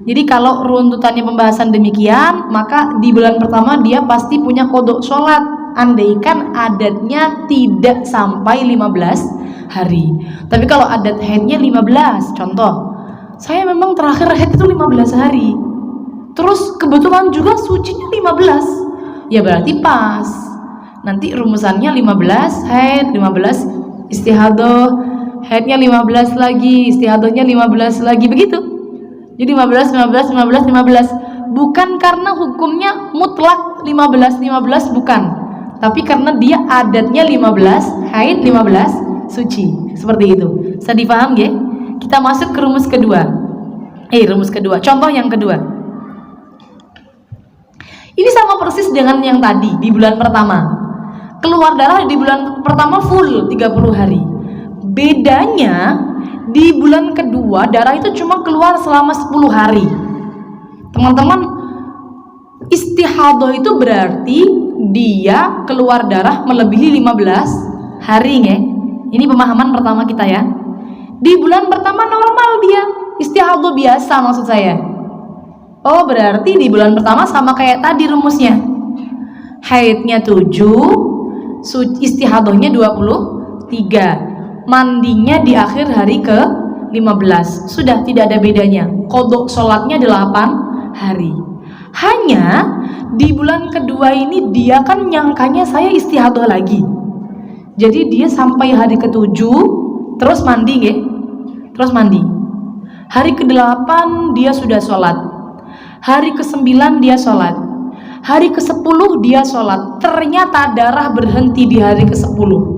Jadi kalau runtutannya pembahasan demikian, maka di bulan pertama dia pasti punya qadha sholat, andaikan adatnya tidak sampai 15 hari. Tapi kalau adat haidnya 15, contoh, saya memang terakhir haid itu 15 hari, terus kebetulan juga sucinya 15, ya berarti pas. Nanti rumusannya 15 haid, 15 istihadah, haidnya 15 lagi, istihadahnya 15 lagi, begitu. Jadi 15, 15, 15, 15. Bukan karena hukumnya mutlak 15, 15, bukan. Tapi karena dia adatnya 15 haid, 15 suci. Seperti itu. Bisa dipaham ya? Kita masuk ke rumus kedua. Rumus kedua. Contoh yang kedua. Ini sama persis dengan yang tadi di bulan pertama. Keluar darah di bulan pertama full 30 hari. Bedanya di bulan kedua darah itu cuma keluar selama 10 hari. Teman-teman, istihadah itu berarti dia keluar darah melebihi 15 hari ya. Ini pemahaman pertama kita ya. Di bulan pertama normal dia, istihadah biasa maksud saya. Oh, berarti di bulan pertama sama kayak tadi rumusnya. Haidnya 7, istihadahnya 23. Mandinya di akhir hari ke 15. Sudah tidak ada bedanya. Qadha sholatnya 8 hari. Hanya di bulan kedua ini dia kan nyangkanya saya istihadah lagi. Jadi dia sampai hari ke-7 terus mandi ya. Terus mandi. Hari ke-8 dia sudah sholat. Hari ke-9 dia sholat. Hari ke-10 dia sholat. Ternyata darah berhenti di hari ke-10.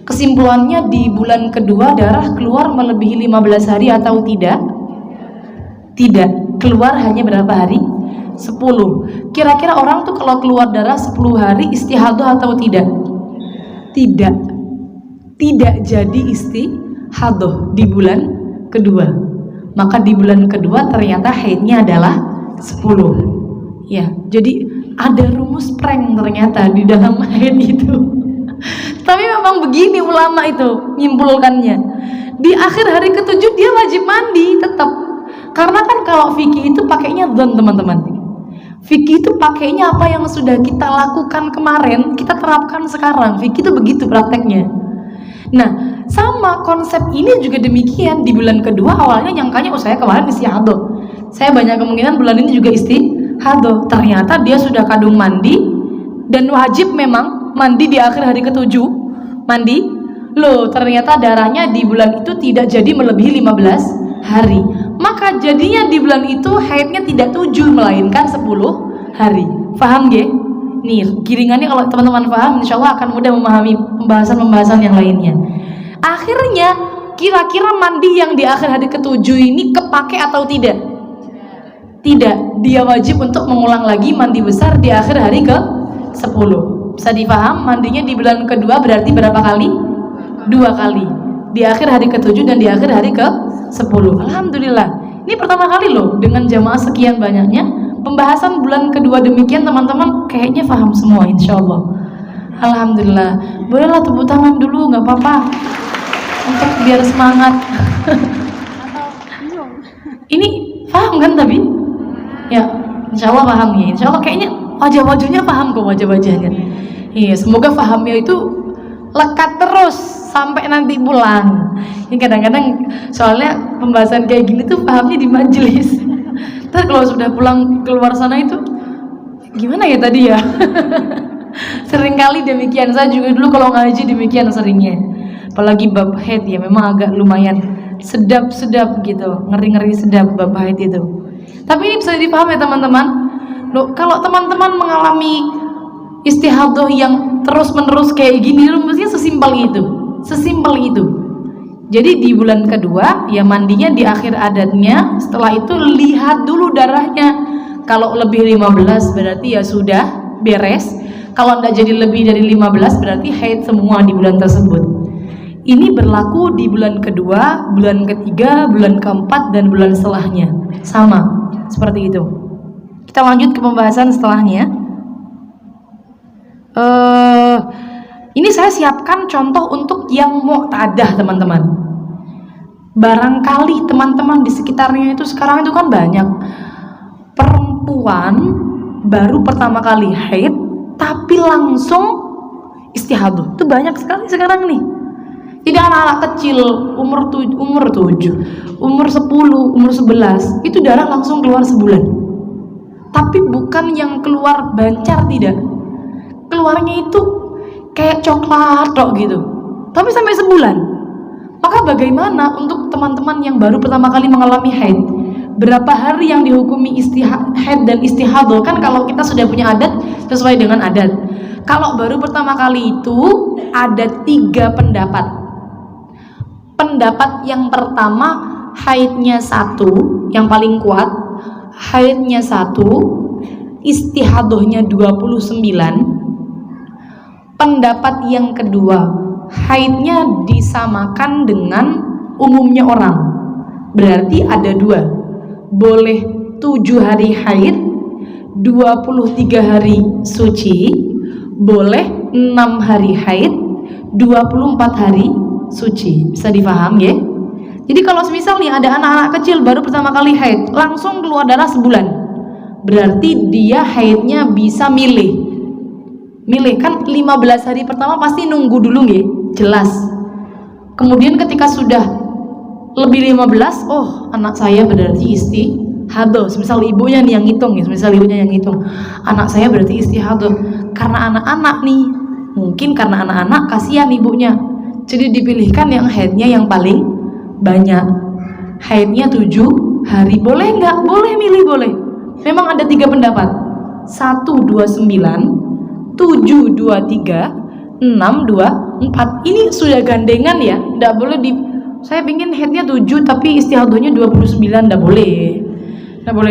Kesimpulannya di bulan kedua darah keluar melebihi 15 hari atau tidak? Tidak. Keluar hanya berapa hari? 10. Kira-kira orang tuh kalau keluar darah 10 hari istihadah atau tidak? Tidak. Tidak jadi istihadah di bulan kedua. Maka di bulan kedua ternyata haidnya adalah 10. Ya, jadi ada rumus prank ternyata di dalam haid itu. Tapi memang begini ulama itu nyimpulkannya. Di akhir hari ke-7 dia wajib mandi tetap. Karena kan kalau fikih itu pakainya dzan teman-teman. Fikih itu pakainya apa yang sudah kita lakukan kemarin, kita terapkan sekarang. Fikih itu begitu prakteknya. Nah, sama konsep ini juga demikian. Di bulan kedua awalnya nyangkanya saya kemarin istihadah. Saya banyak kemungkinan bulan ini juga istihadah. Ternyata dia sudah kadung mandi dan wajib memang mandi di akhir hari ke-7. Mandi. Loh, ternyata darahnya di bulan itu tidak jadi melebihi 15 hari. Maka jadinya di bulan itu haidnya tidak 7 melainkan 10 hari. Paham gak? Nih, giringannya kalau teman-teman paham, insya Allah akan mudah memahami pembahasan-pembahasan yang lainnya. Akhirnya, kira-kira mandi yang di akhir hari ke-7 ini kepake atau tidak? Tidak. Dia wajib untuk mengulang lagi mandi besar di akhir hari ke-10. Bisa dipaham? Mandinya di bulan kedua berarti berapa kali? 2 kali. Di akhir hari ke-7 dan di akhir hari ke-10. Alhamdulillah. Ini pertama kali loh dengan jamaah sekian banyaknya pembahasan bulan kedua demikian, teman-teman kayaknya paham semua insya Allah. Alhamdulillah. Bolehlah tepuk tangan dulu, nggak apa-apa, untuk biar semangat. Ini paham kan tapi? Ya, insya Allah paham ya. Insya Allah kayaknya wajah-wajahnya paham kok, wajah-wajahnya. Iya, semoga pahamnya itu lekat terus sampai nanti pulang. Ini kadang-kadang soalnya pembahasan kayak gini tuh pahamnya di majelis. Ntar kalau sudah pulang keluar sana itu gimana ya tadi ya? Seringkali demikian. Saya juga dulu kalau ngaji demikian seringnya. Apalagi bab haid ya memang agak lumayan sedap-sedap gitu, ngeri-ngeri sedap bab haid itu. Tapi ini bisa dipahami ya teman-teman. Loh, kalau teman-teman mengalami istihadah yang terus-menerus kayak gini, rumusnya sesimpel itu. Sesimpel itu. Jadi di bulan kedua ya mandinya di akhir adatnya. Setelah itu lihat dulu darahnya. Kalau lebih 15 berarti ya sudah beres. Kalau tidak jadi lebih dari 15 berarti haid semua di bulan tersebut. Ini berlaku di bulan kedua, bulan ketiga, bulan keempat, dan bulan setelahnya. Sama seperti itu. Kita lanjut ke pembahasan setelahnya. Ini saya siapkan contoh untuk yang mu'tadah teman-teman. Barangkali teman-teman di sekitarnya itu sekarang itu kan banyak perempuan baru pertama kali haid tapi langsung istihadah. Itu banyak sekali sekarang nih. Jadi anak-anak kecil umur 7, umur 10, umur 11 itu darah langsung keluar sebulan. Tapi bukan yang keluar bancar, tidak. Keluarnya itu kayak coklat tok gitu. Tapi sampai sebulan. Maka bagaimana untuk teman-teman yang baru pertama kali mengalami haid? Berapa hari yang dihukumi haid dan istihadah? Kan kalau kita sudah punya adat sesuai dengan adat. Kalau baru pertama kali itu ada 3 pendapat. Pendapat yang pertama, haidnya 1, yang paling kuat. Haidnya 1, istihadahnya 29. Pendapat yang kedua, haidnya disamakan dengan umumnya orang. Berarti ada 2. Boleh 7 hari haid, 23 hari suci. Boleh 6 hari haid, 24 hari suci. Bisa difaham ya? Jadi kalau semisal nih ada anak-anak kecil baru pertama kali haid langsung keluar darah sebulan, berarti dia haidnya bisa milih kan 15 hari pertama pasti nunggu dulu ya, jelas. Kemudian ketika sudah lebih 15, oh anak saya berarti istihadah. Misal ibunya nih yang ngitung ya, misal ibunya yang ngitung, anak saya berarti istihadah. Karena anak-anak nih, mungkin karena anak-anak kasihan ibunya, jadi dipilihkan yang haidnya yang paling banyak. Haidnya 7 hari. Boleh nggak? Boleh, milih boleh. Memang ada 3 pendapat. 129, 723, 624. Ini sudah gandengan ya, nggak boleh saya pingin headnya 7 tapi istihadahnya 29, nggak boleh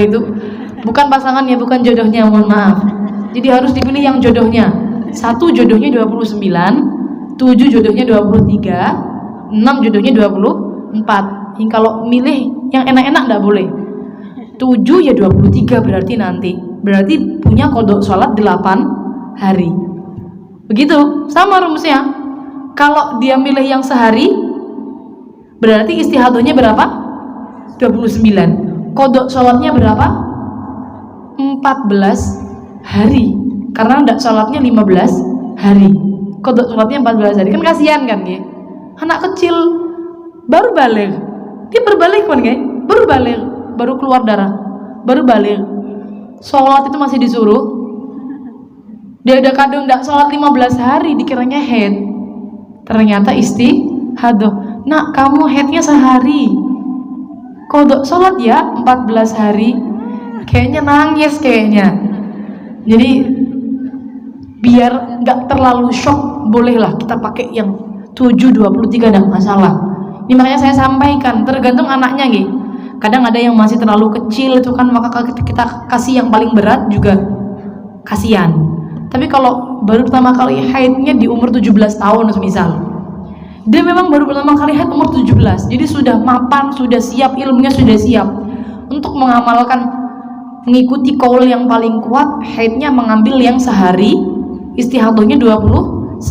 itu. Bukan pasangannya, bukan jodohnya, mohon maaf. Jadi harus dipilih yang jodohnya. 1 jodohnya 29, 7 jodohnya 23, 6 jodohnya 24. Ini kalau milih yang enak-enak nggak boleh. 7 ya 23 berarti punya kodok sholat 8 hari. Begitu, sama rumusnya. Kalau dia milih yang sehari, berarti istihadahnya berapa? 29. Kodok sholatnya berapa? 14 hari. Karena tidak sholatnya 15 hari. Kodok sholatnya 14 hari. Kan kasihan kan ya? Anak kecil baru balik, dia berbalik kan ya? Baru balik, baru keluar darah, baru balik. Sholat itu masih disuruh. Dia udah kadang tidak sholat 15 hari dikiranya haid, ternyata istihadah. Nak, kamu haidnya sehari, kodok sholat ya 14 hari. Kayaknya nangis kayaknya. Jadi biar nggak terlalu shock, bolehlah kita pakai yang 723, tidak masalah. Ini makanya saya sampaikan, tergantung anaknya gitu. Kadang ada yang masih terlalu kecil itu kan, maka kita kasih yang paling berat juga kasihan. Tapi kalau baru pertama kali haidnya di umur 17 tahun misal, dia memang baru pertama kali haid umur 17, jadi sudah mapan, sudah siap, ilmunya sudah siap untuk mengamalkan, mengikuti kaul yang paling kuat. Haidnya mengambil yang sehari, istihadahnya 29,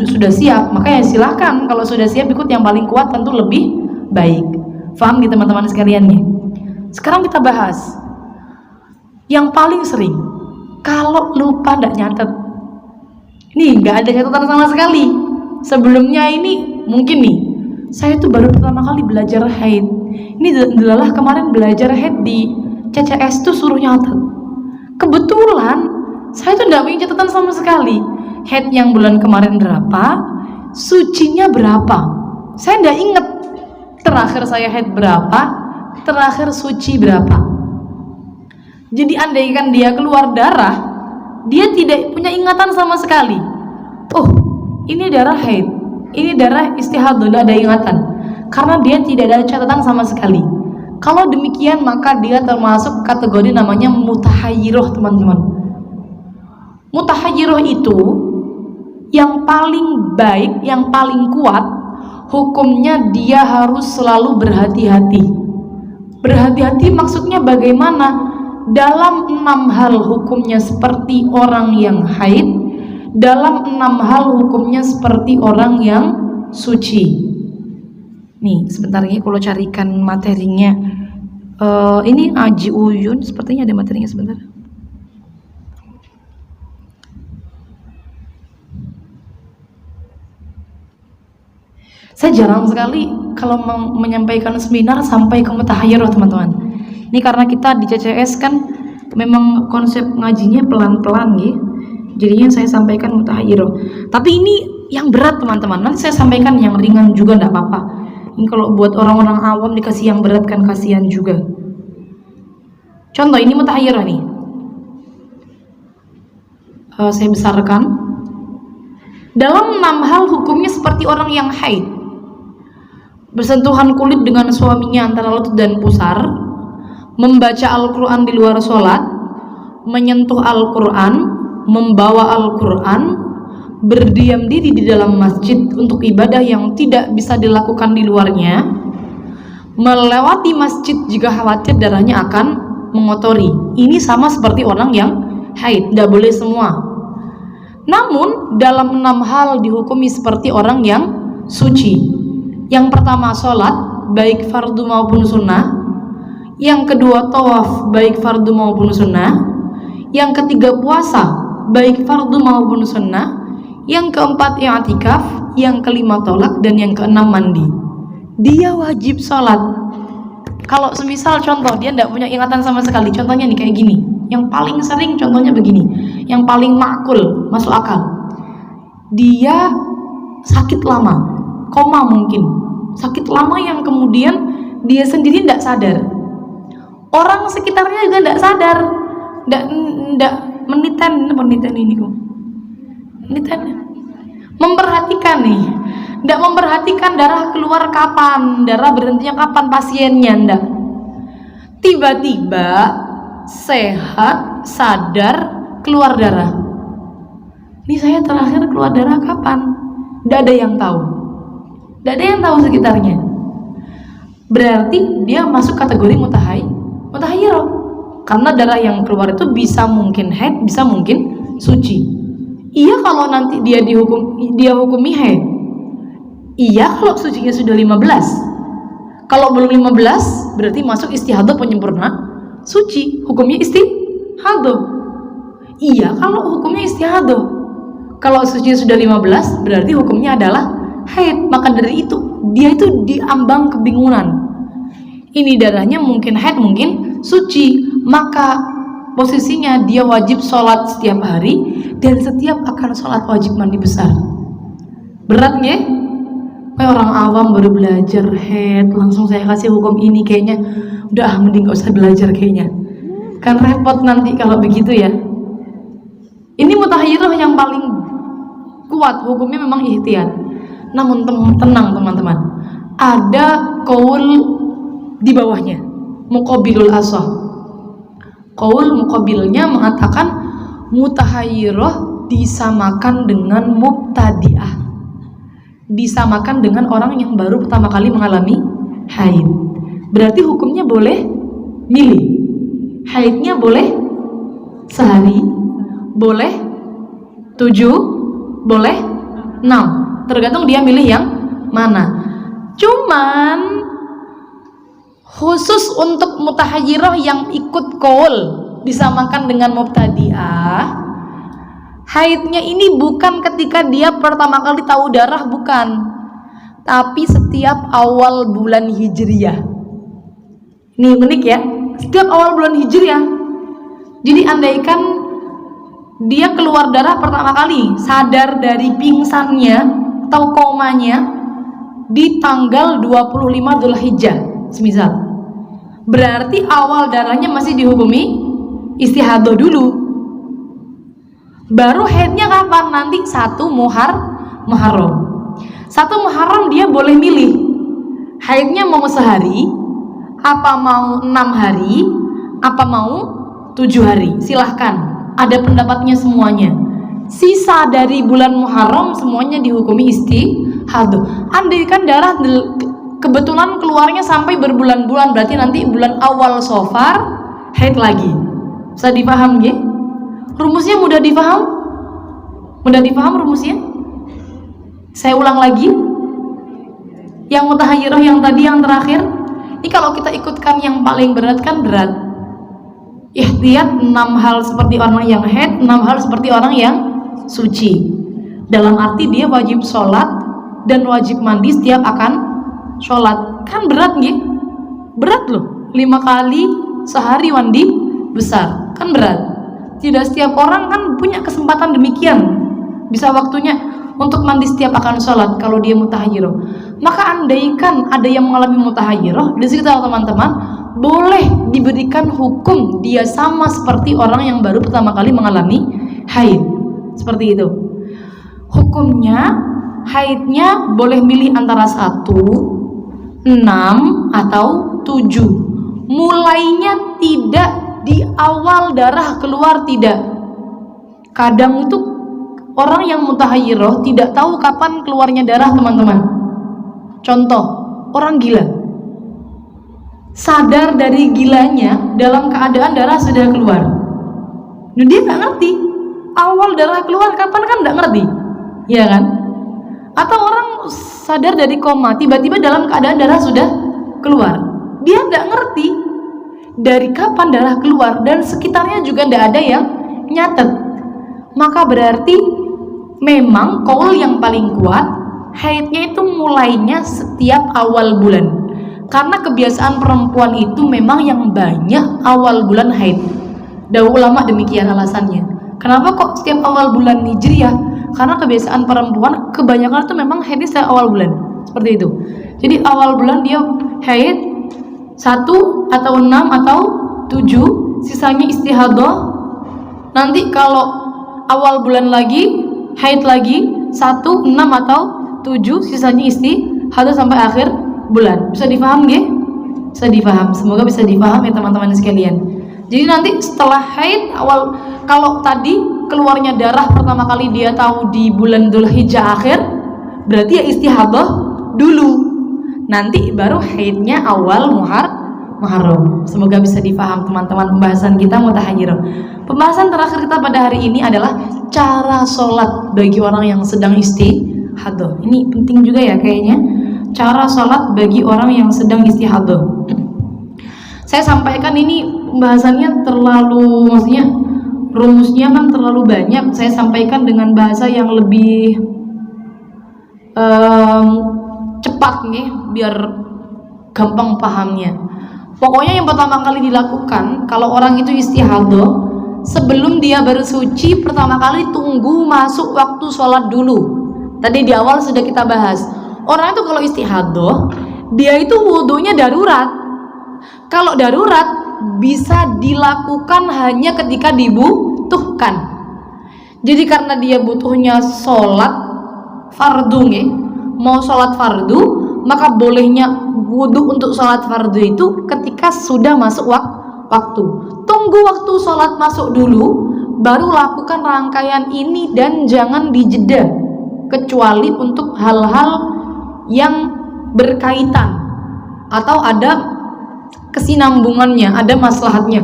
sudah siap. Maka ya silahkan, kalau sudah siap ikut yang paling kuat, tentu lebih baik. Faham gitu teman-teman sekalian nih? Sekarang kita bahas yang paling sering, kalau lupa nggak nyatet. Nih nggak ada catatan sama sekali. Sebelumnya ini mungkin nih, saya tuh baru pertama kali belajar haid. Ini adalah kemarin belajar haid di CCS tuh suruh nyatet. Kebetulan saya tuh nggak punya catatan sama sekali. Haid yang bulan kemarin berapa, sucinya berapa. Saya nggak inget terakhir saya haid berapa, terakhir suci berapa. Jadi andaikan dia keluar darah, dia tidak punya ingatan sama sekali. Oh, ini darah haid, ini darah istihadah, tidak ada ingatan, karena dia tidak ada catatan sama sekali. Kalau demikian maka dia termasuk kategori namanya mutahayyiroh, teman-teman. Mutahayyiroh itu yang paling baik, yang paling kuat hukumnya, dia harus selalu berhati-hati. Berhati-hati maksudnya bagaimana? Dalam 6 hal hukumnya seperti orang yang haid, Dalam 6 hal hukumnya seperti orang yang suci. Nih, sebentar lagi kalau carikan materinya. Ini Aji Uyun, sepertinya ada materinya sebentar. Saya jarang sekali kalau menyampaikan seminar sampai ke mutahayyirah, teman-teman. Ini karena kita di CCS kan memang konsep ngajinya pelan-pelan gitu. Jadinya saya sampaikan mutahayyirah. Tapi ini yang berat, teman-teman. Nanti saya sampaikan yang ringan juga enggak apa-apa. Ini kalau buat orang-orang awam dikasih yang berat kan kasihan juga. Contoh ini mutahayyirah nih. Saya besarkan. Dalam 6 hal hukumnya seperti orang yang haid. Bersentuhan kulit dengan suaminya antara lutut dan pusar, membaca Al-Quran di luar sholat, menyentuh Al-Quran, membawa Al-Quran, berdiam diri di dalam masjid untuk ibadah yang tidak bisa dilakukan di luarnya, melewati masjid jika khawatir darahnya akan mengotori. Ini sama seperti orang yang haid, tidak boleh semua. Namun dalam 6 hal dihukumi seperti orang yang suci. Yang pertama sholat, baik fardu maupun sunnah. Yang kedua tawaf, baik fardu maupun sunnah. Yang ketiga puasa, baik fardu maupun sunnah. Yang keempat i'tikaf. Yang kelima tolak. Dan yang keenam mandi. Dia wajib sholat. Kalau semisal contoh dia tidak punya ingatan sama sekali, contohnya nih kayak gini. Yang paling sering contohnya begini, yang paling makul, masuk akal. Dia sakit lama, koma mungkin, sakit lama yang kemudian dia sendiri tidak sadar, orang sekitarnya juga tidak sadar, tidak meniten ini kok, memperhatikan nih, tidak memperhatikan darah keluar kapan, darah berhentinya kapan pasiennya, tidak. Tiba-tiba sehat, sadar, keluar darah. Ini saya terakhir keluar darah kapan? Tidak ada yang tahu. Tidak ada yang tahu sekitarnya. Berarti dia masuk kategori mutahayyirah. Karena darah yang keluar itu bisa mungkin haid, bisa mungkin suci. Iya kalau nanti dia hukumi haid. Iya kalau sucinya sudah 15. Kalau belum 15 berarti masuk istihadah penyempurna suci. Hukumnya istihadah. Iya kalau hukumnya istihadah. Kalau sucinya sudah 15 berarti hukumnya adalah haid. Maka dari itu dia itu diambang kebingungan, ini darahnya mungkin haid mungkin suci, maka posisinya dia wajib sholat setiap hari dan setiap akan sholat wajib mandi besar. Beratnya kayak orang awam baru belajar haid langsung saya kasih hukum ini, kayaknya udah mending gak usah belajar kayaknya, kan repot nanti kalau begitu ya. Ini mutahayyirah yang paling kuat hukumnya memang ihtiyat. Namun tenang teman-teman, ada qaul di bawahnya, muqabilul asah. Qaul muqabilnya mengatakan mutahayyirah disamakan dengan mubtadi'ah, disamakan dengan orang yang baru pertama kali mengalami haid. Berarti hukumnya boleh milih, haidnya boleh sehari, boleh 7, boleh 6, tergantung dia milih yang mana. Cuman khusus untuk mutahayyirah yang ikut qaul disamakan dengan mubtadi'ah, haidnya ini bukan ketika dia pertama kali tahu darah, bukan, tapi setiap awal bulan hijriyah. Ini unik ya, setiap awal bulan hijriyah. Jadi andaikan dia keluar darah pertama kali, sadar dari pingsannya atau komanya di tanggal 25 Dzulhijjah semisal, berarti awal darahnya masih dihukumi istihadah dulu. Baru haidnya kapan? Nanti 1 Muharram. 1 Muharram dia boleh milih haidnya mau sehari, apa mau 6 hari, apa mau 7 hari, silahkan, ada pendapatnya semuanya. Sisa dari bulan Muharram semuanya dihukumi istihadah. Andaikan darah kebetulan keluarnya sampai berbulan-bulan, berarti nanti bulan awal Safar haid lagi. Bisa dipaham ya? Rumusnya mudah dipaham? Udah dipaham rumusnya? Saya ulang lagi. Yang mutahayyirah yang tadi yang terakhir. Ini kalau kita ikutkan yang paling berat kan berat. Ihtiyat 6 hal seperti orang yang haid, 6 hal seperti orang yang suci. Dalam arti dia wajib sholat dan wajib mandi setiap akan sholat. Kan berat nggih? Berat loh. 5 kali sehari mandi besar. Kan berat. Tidak setiap orang kan punya kesempatan demikian. Bisa waktunya untuk mandi setiap akan sholat kalau dia mutahayyirah. Maka andaikan ada yang mengalami mutahayyirah di sekitar teman-teman, boleh diberikan hukum dia sama seperti orang yang baru pertama kali mengalami haid. Seperti itu. Hukumnya, haidnya boleh milih antara 1, 6 atau 7. Mulainya tidak di awal darah keluar, tidak. Kadang itu orang yang mutahayyirah tidak tahu kapan keluarnya darah, teman-teman. Contoh, orang gila sadar dari gilanya dalam keadaan darah sudah keluar. Nah, dia nggak ngerti awal darah keluar kapan, kan nggak ngerti, ya kan? Atau orang sadar dari koma tiba-tiba dalam keadaan darah sudah keluar, dia nggak ngerti dari kapan darah keluar dan sekitarnya juga nggak ada yang nyatet. Maka berarti memang qaul yang paling kuat, haidnya itu mulainya setiap awal bulan. Karena kebiasaan perempuan itu memang yang banyak awal bulan haid. Dahulu ulama demikian alasannya. Kenapa kok setiap awal bulan Hijriah? Karena kebiasaan perempuan kebanyakan itu memang haidnya setiap awal bulan. Seperti itu. Jadi awal bulan dia haid 1 atau 6 atau 7, sisanya istihadah. Nanti kalau awal bulan lagi haid lagi 1, 6 atau 7, sisanya istihadah sampai akhir bulan. Bisa difaham nggih? Bisa difaham. Semoga bisa difaham ya teman-teman sekalian. Jadi nanti setelah haid awal, kalau tadi keluarnya darah pertama kali dia tahu di bulan Dzulhijjah akhir, berarti ya istihadah dulu. Nanti baru haidnya awal Muharram. Semoga bisa difaham teman-teman pembahasan kita mutahayyirah. Pembahasan terakhir kita pada hari ini adalah cara sholat bagi orang yang sedang istihadah. Ini penting juga ya kayaknya. Cara sholat bagi orang yang sedang istihadah. Saya sampaikan ini pembahasannya terlalu, maksudnya rumusnya kan terlalu banyak. Saya sampaikan dengan bahasa yang lebih cepat nih, biar gampang pahamnya. Pokoknya yang pertama kali dilakukan kalau orang itu istihadah, sebelum dia bersuci pertama kali tunggu masuk waktu sholat dulu. Tadi di awal sudah kita bahas. Orang itu kalau istihadah, dia itu wudunya darurat. Kalau darurat bisa dilakukan hanya ketika dibutuhkan. Jadi karena dia butuhnya sholat fardu nih, mau sholat fardu, maka bolehnya wudu untuk sholat fardu itu ketika sudah masuk waktu. Tunggu waktu sholat masuk dulu, baru lakukan rangkaian ini dan jangan dijeda, kecuali untuk hal-hal yang berkaitan atau ada kesinambungannya, ada maslahatnya.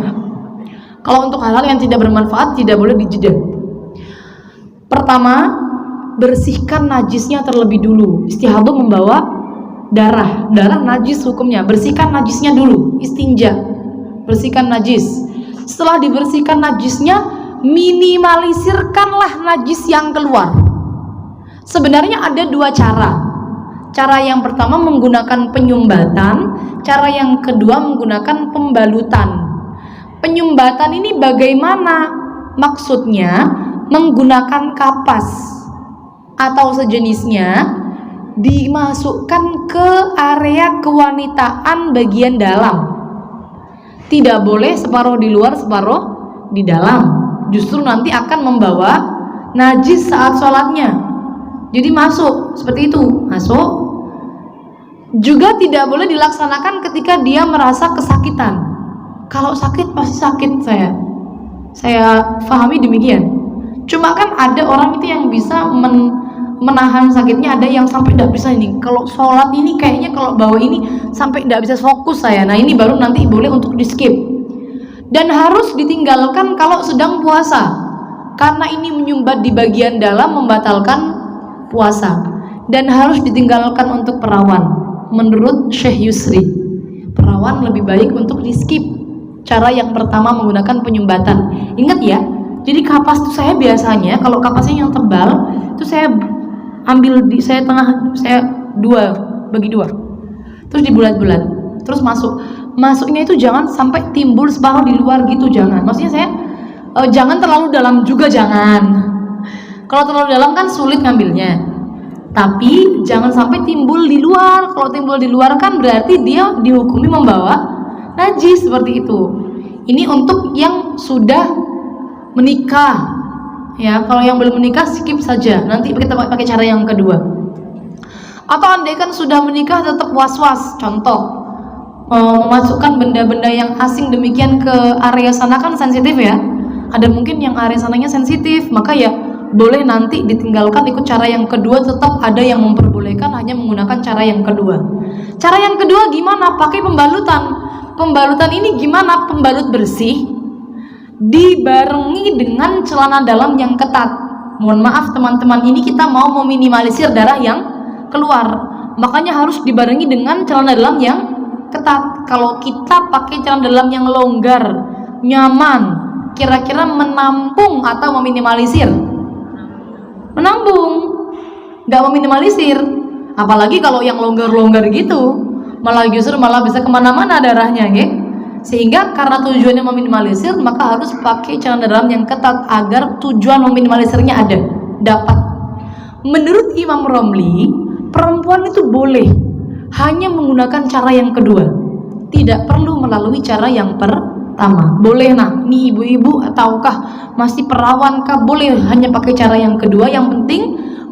Kalau untuk hal-hal yang tidak bermanfaat tidak boleh dijeda. Pertama, bersihkan najisnya terlebih dulu. Istihadah membawa darah najis hukumnya. Bersihkan najisnya dulu, istinja. Bersihkan najis. Setelah dibersihkan najisnya, minimalisirkanlah najis yang keluar. Sebenarnya ada 2 cara. Cara yang pertama menggunakan penyumbatan, cara yang kedua menggunakan pembalutan. Penyumbatan ini bagaimana? Maksudnya menggunakan kapas atau sejenisnya dimasukkan ke area kewanitaan bagian dalam. Tidak boleh separuh di luar, separuh di dalam. Justru nanti akan membawa najis saat sholatnya. Jadi masuk seperti itu, masuk. Juga tidak boleh dilaksanakan ketika dia merasa kesakitan. Kalau sakit pasti sakit, saya pahami demikian. Cuma kan ada orang itu yang bisa menahan sakitnya, ada yang sampai tidak bisa ini. Kalau sholat ini kayaknya kalau bawa ini sampai tidak bisa fokus saya. Nah ini baru nanti boleh untuk di skip. Dan harus ditinggalkan kalau sedang puasa. karena ini menyumbat di bagian dalam, membatalkan puasa dan harus ditinggalkan untuk perawan. Menurut Syekh Yusri, perawan lebih baik untuk di skip cara yang pertama menggunakan penyumbatan. Ingat ya, jadi kapas itu saya biasanya kalau kapasnya yang tebal itu saya ambil saya bagi dua, terus dibulat-bulat, terus masuknya itu jangan sampai timbul separuh di luar gitu, jangan. Maksudnya saya jangan terlalu dalam juga, jangan. Kalau terlalu dalam kan sulit ngambilnya. Tapi jangan sampai timbul di luar. Kalau timbul di luar kan berarti dia dihukumi membawa najis, seperti itu. Ini untuk yang sudah menikah. Ya, kalau yang belum menikah skip saja. Nanti kita pakai cara yang kedua. Atau andaikan sudah menikah tetap was-was. Contoh, memasukkan benda-benda yang asing demikian ke area sana kan sensitif ya. Ada mungkin yang area sananya sensitif, maka ya boleh nanti ditinggalkan ikut cara yang kedua. Tetap ada yang memperbolehkan hanya menggunakan cara yang kedua. Cara yang kedua gimana? Pakai pembalutan. Pembalutan ini gimana? Pembalut bersih dibarengi dengan celana dalam yang ketat. Mohon maaf teman-teman, ini kita mau meminimalisir darah yang keluar, makanya harus dibarengi dengan celana dalam yang ketat. Kalau kita pakai celana dalam yang longgar, nyaman, kira-kira menampung atau meminimalisir? Menampung, nggak meminimalisir. Apalagi kalau yang longgar-longgar gitu, malah justru bisa kemana-mana darahnya, ya. Sehingga karena tujuannya meminimalisir, maka harus pakai celana dalam yang ketat agar tujuan meminimalisirnya ada, dapat. Menurut Imam Romli, perempuan itu boleh hanya menggunakan cara yang kedua, tidak perlu melalui cara yang pertama. Boleh. Nah, ini ibu-ibu ataukah masih perawan kah, boleh hanya pakai cara yang kedua. Yang penting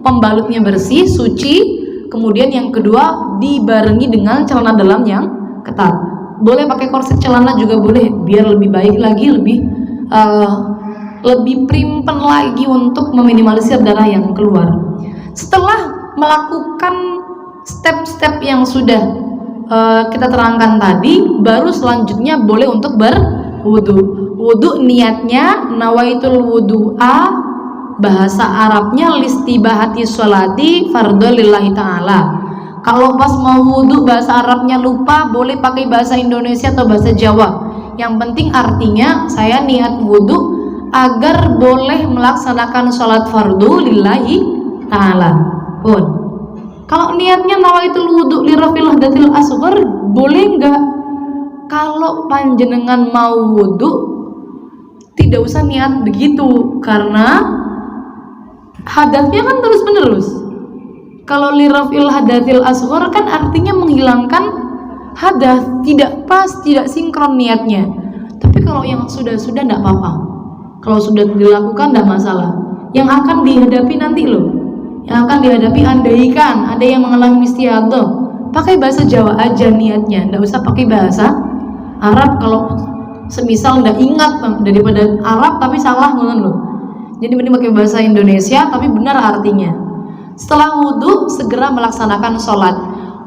pembalutnya bersih, suci. Kemudian yang kedua dibarengi dengan celana dalam yang ketat. Boleh pakai korset celana juga boleh, biar lebih baik lagi, lebih primpen lagi untuk meminimalisir darah yang keluar. Setelah melakukan step-step yang sudah kita terangkan tadi, baru selanjutnya boleh untuk berwudu. Wudu niatnya nawaitul wudu'a, bahasa Arabnya listibahati sholati fardhu lillahi ta'ala. Kalau pas mau wudu bahasa Arabnya lupa, boleh pakai bahasa Indonesia atau bahasa Jawa. Yang penting artinya saya niat wudu agar boleh melaksanakan sholat fardu lillahi ta'ala pun. Kalau niatnya nawaitul wudu lirafil hadatil asghar, boleh enggak? Kalau panjenengan mau wudu tidak usah niat begitu, karena hadatnya kan terus menerus. Kalau lirafil hadatil asghar kan artinya menghilangkan hadas, tidak pas, tidak sinkron niatnya. Tapi kalau yang sudah enggak apa-apa. Kalau sudah dilakukan enggak masalah. Yang akan dihadapi nanti loh, yang akan dihadapi andaikan ada yang mengalami istiadah, pakai bahasa Jawa aja niatnya, enggak usah pakai bahasa Arab. Kalau semisal enggak ingat daripada Arab tapi salah ngono loh. Jadi mending pakai bahasa Indonesia tapi benar artinya. Setelah wudhu segera melaksanakan sholat.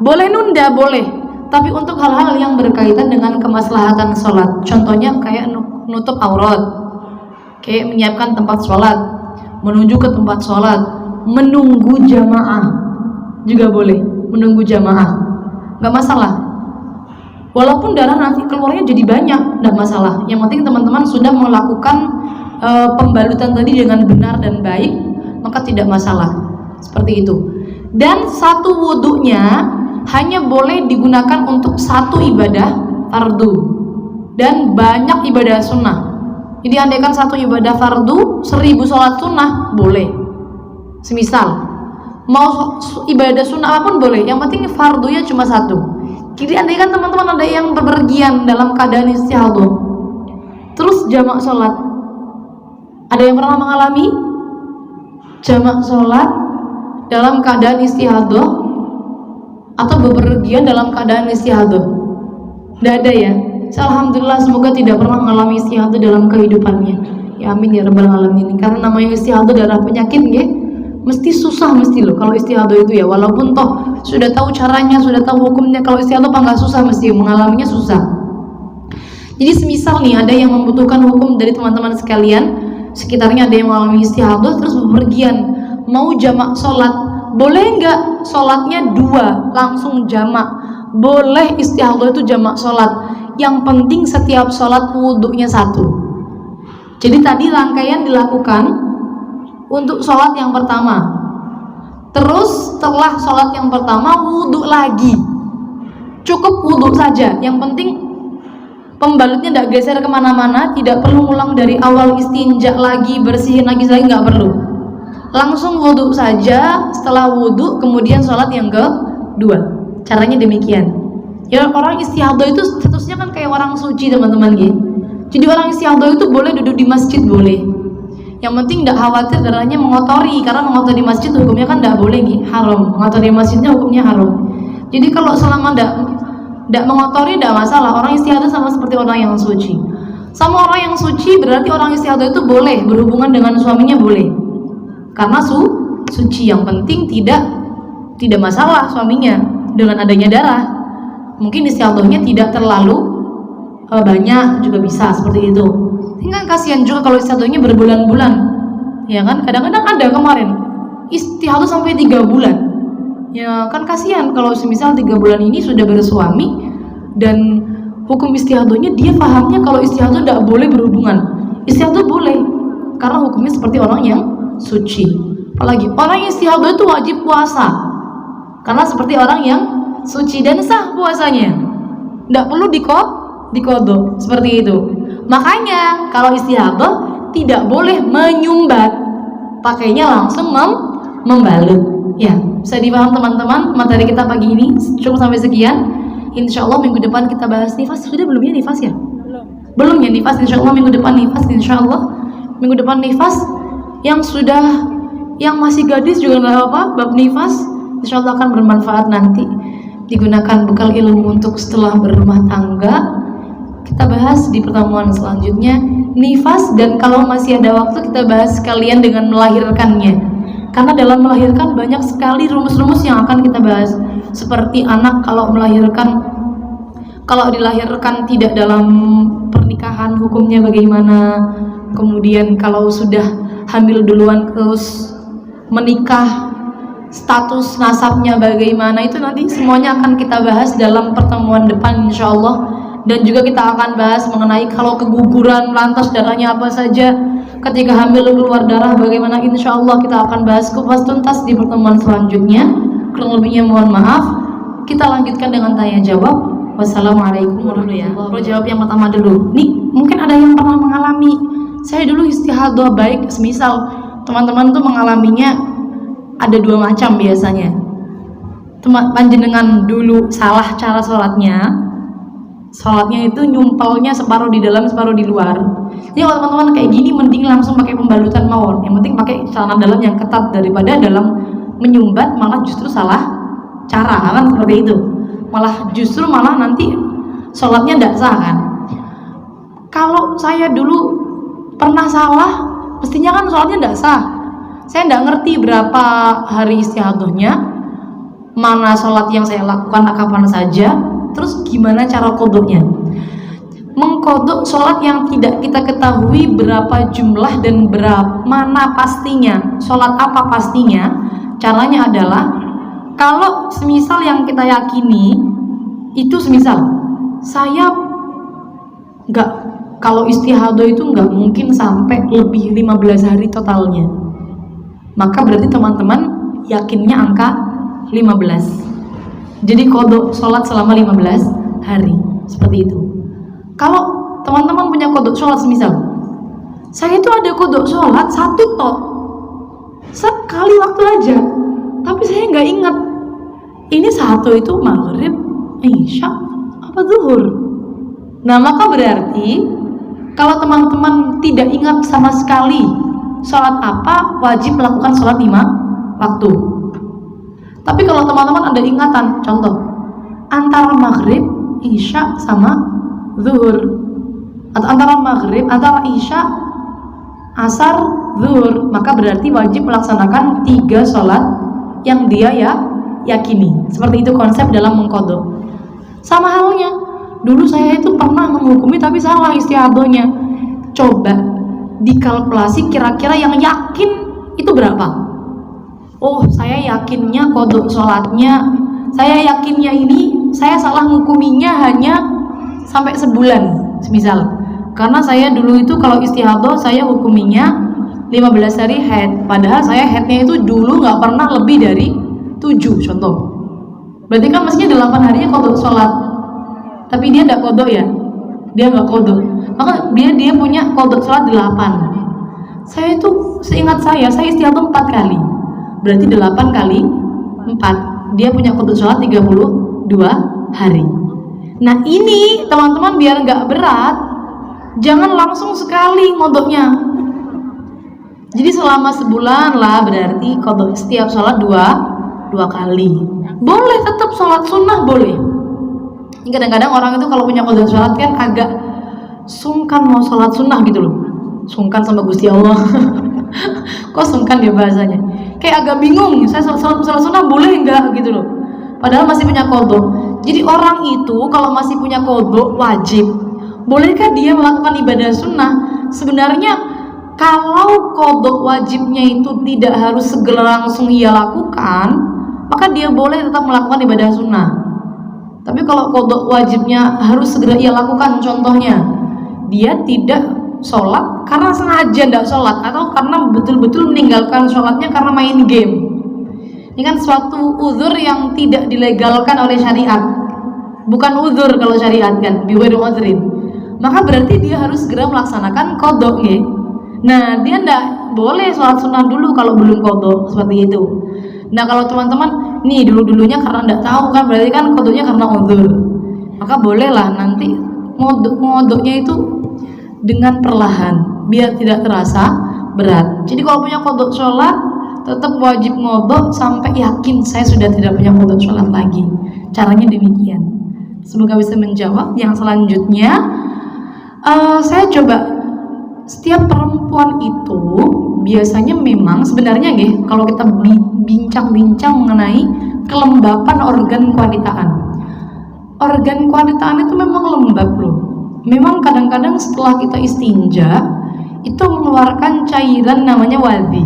Boleh nunda, boleh, tapi untuk hal-hal yang berkaitan dengan kemaslahatan sholat. Contohnya kayak nutup aurat, kayak menyiapkan tempat sholat, menuju ke tempat sholat, menunggu jamaah juga boleh. Menunggu jamaah nggak masalah, walaupun darah nanti keluarnya jadi banyak, nggak masalah. Yang penting teman-teman sudah melakukan pembalutan tadi dengan benar dan baik, maka tidak masalah. Seperti itu. Dan satu wudhunya hanya boleh digunakan untuk satu ibadah fardu dan banyak ibadah sunnah. Jadi andaikan satu ibadah fardu 1000 sholat sunnah boleh. Semisal mau ibadah sunnah apapun boleh, yang penting fardunya cuma satu. Jadi andaikan teman-teman ada yang bepergian dalam keadaan istihadah, terus jamak sholat, ada yang pernah mengalami jamak sholat dalam keadaan istihadah atau bepergian dalam keadaan istihadah? Tidak ada ya. Alhamdulillah, semoga tidak pernah mengalami istihadah dalam kehidupannya. Ya amin ya rabbal alamin. Karena namanya istihadah darah penyakit, nggih, mesti susah mesti loh kalau istihadah itu ya. Walaupun toh sudah tahu caranya, sudah tahu hukumnya, kalau istihadah apa nggak susah, mesti mengalaminya susah. Jadi semisal nih ada yang membutuhkan hukum dari teman-teman sekalian, sekitarnya ada yang mengalami istihadah terus bepergian mau jamak sholat, boleh nggak sholatnya 2 langsung jamak? Boleh istihadah itu jamak sholat, yang penting setiap sholat wudhunya 1. Jadi tadi rangkaian dilakukan untuk sholat yang pertama, terus setelah sholat yang pertama wudhu lagi, cukup wudhu saja, yang penting pembalutnya tidak geser kemana-mana, tidak perlu ulang dari awal istinja lagi, bersihin lagi, nggak perlu, langsung wudhu saja. Setelah wudhu kemudian sholat yang kedua. Caranya demikian. Ya, orang istihadah itu statusnya kan kayak orang suci teman-teman gitu. Jadi orang istihadah itu boleh duduk di masjid, boleh. Yang penting tidak khawatir darahnya mengotori, karena mengotori masjid hukumnya kan tidak boleh gitu, haram. Mengotori masjidnya hukumnya haram. Jadi kalau selama tidak mengotori tidak masalah. Orang istihadah sama seperti orang yang suci. Sama orang yang suci berarti orang istihadah itu boleh berhubungan dengan suaminya, boleh. Karena suci, yang penting tidak masalah suaminya dengan adanya darah. Mungkin istihadahnya tidak terlalu banyak juga bisa seperti itu. Tinggal kasihan juga kalau istihadahnya berbulan-bulan, ya kan? Kadang-kadang ada kemarin istihadah sampai 3 bulan. Ya kan kasihan kalau semisal 3 bulan ini sudah bersuami dan hukum istihadahnya dia pahamnya kalau istihadah tidak boleh berhubungan. Istihadah boleh karena hukumnya seperti orang yang suci. Apalagi orang yang istihadah itu wajib puasa karena seperti orang yang suci dan sah puasanya, tidak perlu dikodok seperti itu. Makanya kalau istihadah tidak boleh menyumbat, pakainya langsung membalut. Ya, bisa dipaham teman-teman. Materi kita pagi ini cukup sampai sekian. Insya Allah minggu depan kita bahas nifas. Sudah belum ya nifas ya? Belum ya nifas. Insya Allah minggu depan nifas. Insya Allah minggu depan nifas. Yang masih gadis juga nggak apa-apa. Bab nifas insya Allah akan bermanfaat nanti, digunakan bekal ilmu untuk setelah berumah tangga. Kita bahas di pertemuan selanjutnya nifas, dan kalau masih ada waktu kita bahas sekalian dengan melahirkannya, karena dalam melahirkan banyak sekali rumus-rumus yang akan kita bahas. Seperti anak kalau dilahirkan tidak dalam pernikahan hukumnya bagaimana, kemudian kalau sudah hamil duluan terus menikah status nasabnya bagaimana, itu nanti semuanya akan kita bahas dalam pertemuan depan insya Allah. Dan juga kita akan bahas mengenai kalau keguguran lantas darahnya apa saja, ketika hamil keluar darah bagaimana, insya Allah kita akan bahas kupas tuntas di pertemuan selanjutnya. Kurang lebihnya mohon maaf. Kita lanjutkan dengan tanya jawab. Wassalamualaikum warahmatullahi wabarakatuh. Perlu jawab yang pertama dulu. Nih mungkin ada yang pernah mengalami, saya dulu istihadah baik, semisal teman-teman tuh mengalaminya ada 2 macam biasanya. Panjenengan dulu salah cara sholatnya itu nyumpelnya separuh di dalam separuh di luar. Jadi kalau teman-teman kayak gini mending langsung pakai pembalutan mawon. Yang penting pakai celana dalam yang ketat daripada dalam menyumbat malah justru salah cara, kan seperti itu. Malah nanti sholatnya tidak sah kan. Kalau saya dulu pernah salah, mestinya kan sholatnya tidak sah. Saya tidak ngerti berapa hari istihadahnya, mana sholat yang saya lakukan kapan saja, terus gimana cara kodoknya. Mengkodok sholat yang tidak kita ketahui berapa jumlah dan mana pastinya, sholat apa pastinya. Caranya adalah, kalau semisal yang kita yakini itu semisal saya kalau istihadah itu nggak mungkin sampai lebih 15 hari totalnya, maka berarti teman-teman yakinnya angka 15. Jadi kodok sholat selama 15 hari seperti itu. Kalau teman-teman punya kodok sholat, semisal saya itu ada kodok sholat 1 tok sekali waktu aja, tapi saya nggak ingat ini 1 itu maghrib, isya, apa zuhur. Nah maka berarti kalau teman-teman tidak ingat sama sekali sholat apa, wajib melakukan sholat 5 waktu. Tapi kalau teman-teman ada ingatan, contoh antara maghrib, isya sama zuhur, atau antara maghrib, antara isya, asar, zuhur, maka berarti wajib melaksanakan 3 sholat yang dia yakini. Seperti itu konsep dalam mengkodok. Sama halnya, dulu saya itu pernah menghukumi tapi salah istihadahnya. Coba dikalkulasi kira-kira yang yakin itu berapa. Oh, saya yakinnya qadha sholatnya, saya yakinnya ini saya salah ngukuminya hanya sampai sebulan semisal. Karena saya dulu itu kalau istihadah saya hukuminya 15 hari haid, padahal saya haidnya itu dulu nggak pernah lebih dari 7 contoh. Berarti kan mestinya 8 harinya qadha sholat, tapi dia nggak qadha ya, dia nggak qadha, maka dia punya qadha sholat 8. Saya itu seingat saya istihadah 4 kali, berarti 8 kali 4, dia punya qadha sholat 32 hari. Nah ini teman-teman biar nggak berat, jangan langsung sekali ngodoknya. Jadi selama sebulan lah, berarti qadha setiap sholat dua kali. Boleh tetap sholat sunnah boleh. Kadang-kadang orang itu kalau punya qadha sholat kan agak sungkan mau sholat sunnah gitu loh, sungkan sama Gusti Allah. Kok sungkan ya bahasanya, kayak agak bingung, saya sholat sunnah boleh enggak gitu loh, padahal masih punya qadha. Jadi orang itu kalau masih punya qadha wajib, bolehkah dia melakukan ibadah sunnah? Sebenarnya kalau qadha wajibnya itu tidak harus segera langsung ia lakukan, maka dia boleh tetap melakukan ibadah sunnah. Tapi kalau qadha wajibnya harus segera ia lakukan, contohnya dia tidak sholat karena sengaja tidak sholat, atau karena betul-betul meninggalkan sholatnya karena main game. Ini kan suatu uzur yang tidak dilegalkan oleh syariat. Bukan uzur kalau syariat kan, biwairu uzrin. Maka berarti dia harus segera melaksanakan qadha ya. Nah dia tidak boleh sholat sunnah dulu kalau belum qadha, seperti itu. Nah kalau teman-teman nih dulunya karena tidak tahu kan, berarti kan qadhanya karena uzur, maka bolehlah nanti ngodoknya itu dengan perlahan biar tidak terasa berat. Jadi kalau punya qadha sholat tetap wajib ngodok sampai yakin saya sudah tidak punya qadha sholat lagi. Caranya demikian. Semoga bisa menjawab. Yang selanjutnya saya coba, setiap perempuan itu biasanya memang sebenarnya kalau kita bincang-bincang mengenai kelembapan organ kewanitaan, organ kewanitaan itu memang lembab loh. Memang kadang-kadang setelah kita istinja itu mengeluarkan cairan namanya wadhi.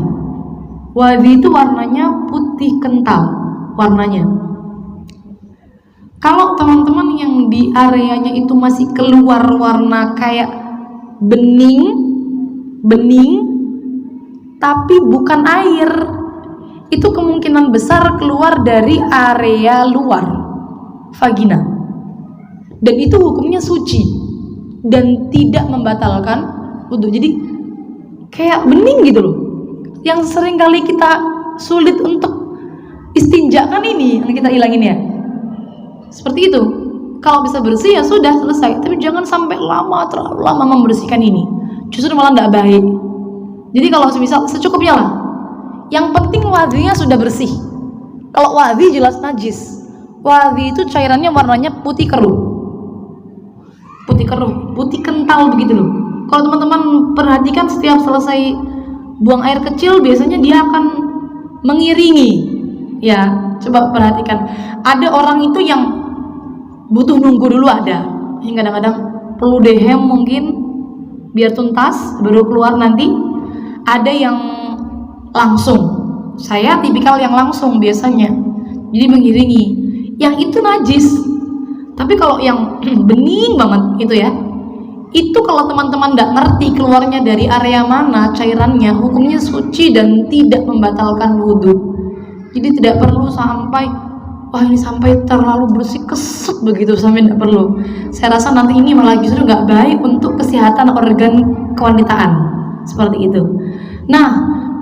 Wadhi itu warnanya putih kental warnanya. Kalau teman-teman yang di areanya itu masih keluar warna kayak bening tapi bukan air, itu kemungkinan besar keluar dari area luar vagina, dan itu hukumnya suci dan tidak membatalkan wudhu. Jadi kayak bening gitu loh, yang sering kali kita sulit untuk istinja kan, ini yang kita hilangin ya. Seperti itu. Kalau bisa bersih ya sudah selesai, tapi jangan sampai terlalu lama membersihkan ini, justru malah tidak baik. Jadi kalau misal secukupnya lah, yang penting wadhinya sudah bersih. Kalau wadhi jelas najis, wadhi itu cairannya warnanya putih keruh, putih kental begitu loh. Kalau teman-teman perhatikan setiap selesai buang air kecil biasanya dia akan mengiringi ya. Coba perhatikan, ada orang itu yang butuh nunggu dulu, ada yang kadang-kadang perlu dehem mungkin biar tuntas baru keluar nanti. Ada yang langsung, saya tipikal yang langsung biasanya, jadi mengiringi. Yang itu najis. Tapi kalau yang bening banget itu ya, itu kalau teman-teman tidak ngerti keluarnya dari area mana cairannya, hukumnya suci dan tidak membatalkan wudhu. Jadi tidak perlu sampai wah ini sampai terlalu bersih keset begitu, sampai tidak perlu. Saya rasa nanti ini malah justru nggak baik untuk kesehatan organ kewanitaan seperti itu. Nah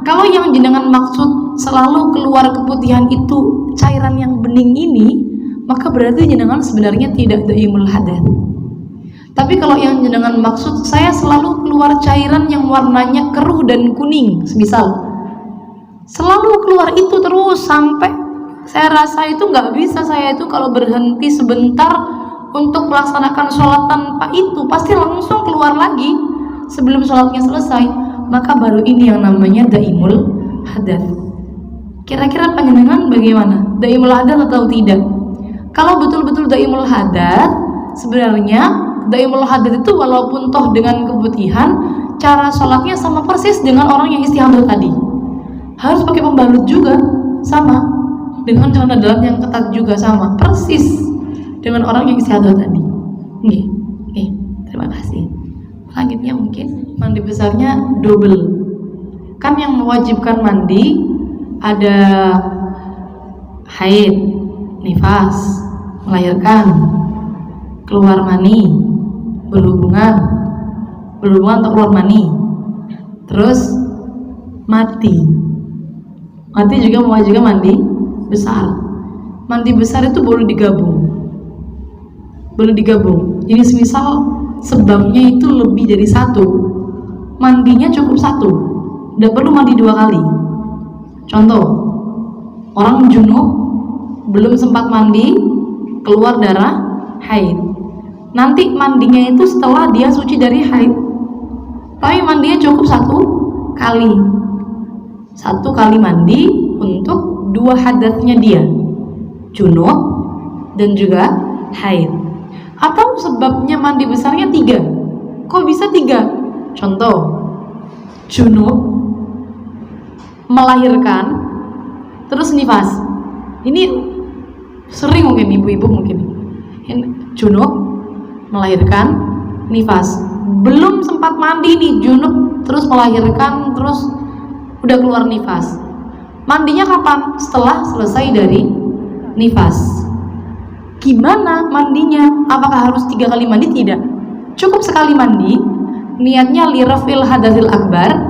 kalau yang jenengan maksud selalu keluar keputihan itu cairan yang bening ini, maka berarti jenengan sebenarnya tidak dhaimul hadath. Tapi kalau yang jenengan maksud saya selalu keluar cairan yang warnanya keruh dan kuning, semisal selalu keluar itu terus sampai saya rasa itu nggak bisa, saya itu kalau berhenti sebentar untuk melaksanakan sholat tanpa itu pasti langsung keluar lagi sebelum sholatnya selesai, maka baru ini yang namanya dhaimul hadath. Kira-kira panjenengan bagaimana? Dhaimul hadath atau tidak? Kalau betul-betul dhaimul hadath, sebenarnya dhaimul hadath itu walaupun toh dengan keputihan, cara sholatnya sama persis dengan orang yang istihadah tadi. Harus pakai pembalut juga, sama dengan celana dalam yang ketat juga, sama persis dengan orang yang istihadah tadi. Nih, terima kasih. Selanjutnya mungkin mandi besarnya double. Kan yang mewajibkan mandi ada haid, nifas, melahirkan, keluar mani, berhubungan atau keluar mani, terus mati juga mewajibkan mandi besar. Mandi besar itu boleh digabung. Jadi semisal sebabnya itu lebih dari satu, mandinya cukup satu, tidak perlu mandi 2 kali. Contoh, orang junub belum sempat mandi, keluar darah haid, nanti mandinya itu setelah dia suci dari haid, tapi mandinya cukup satu kali mandi untuk 2 hadatnya dia, junub dan juga haid. Atau sebabnya mandi besarnya 3. Kok bisa 3? Contoh, junub, melahirkan, terus nifas. Ini sering mungkin ibu-ibu junub, melahirkan, nifas, belum sempat mandi nih, junub terus melahirkan, terus udah keluar nifas. Mandinya kapan? Setelah selesai dari nifas. Gimana mandinya? Apakah harus 3 kali mandi? Tidak, cukup sekali mandi. Niatnya lirafil hadatsil akbar,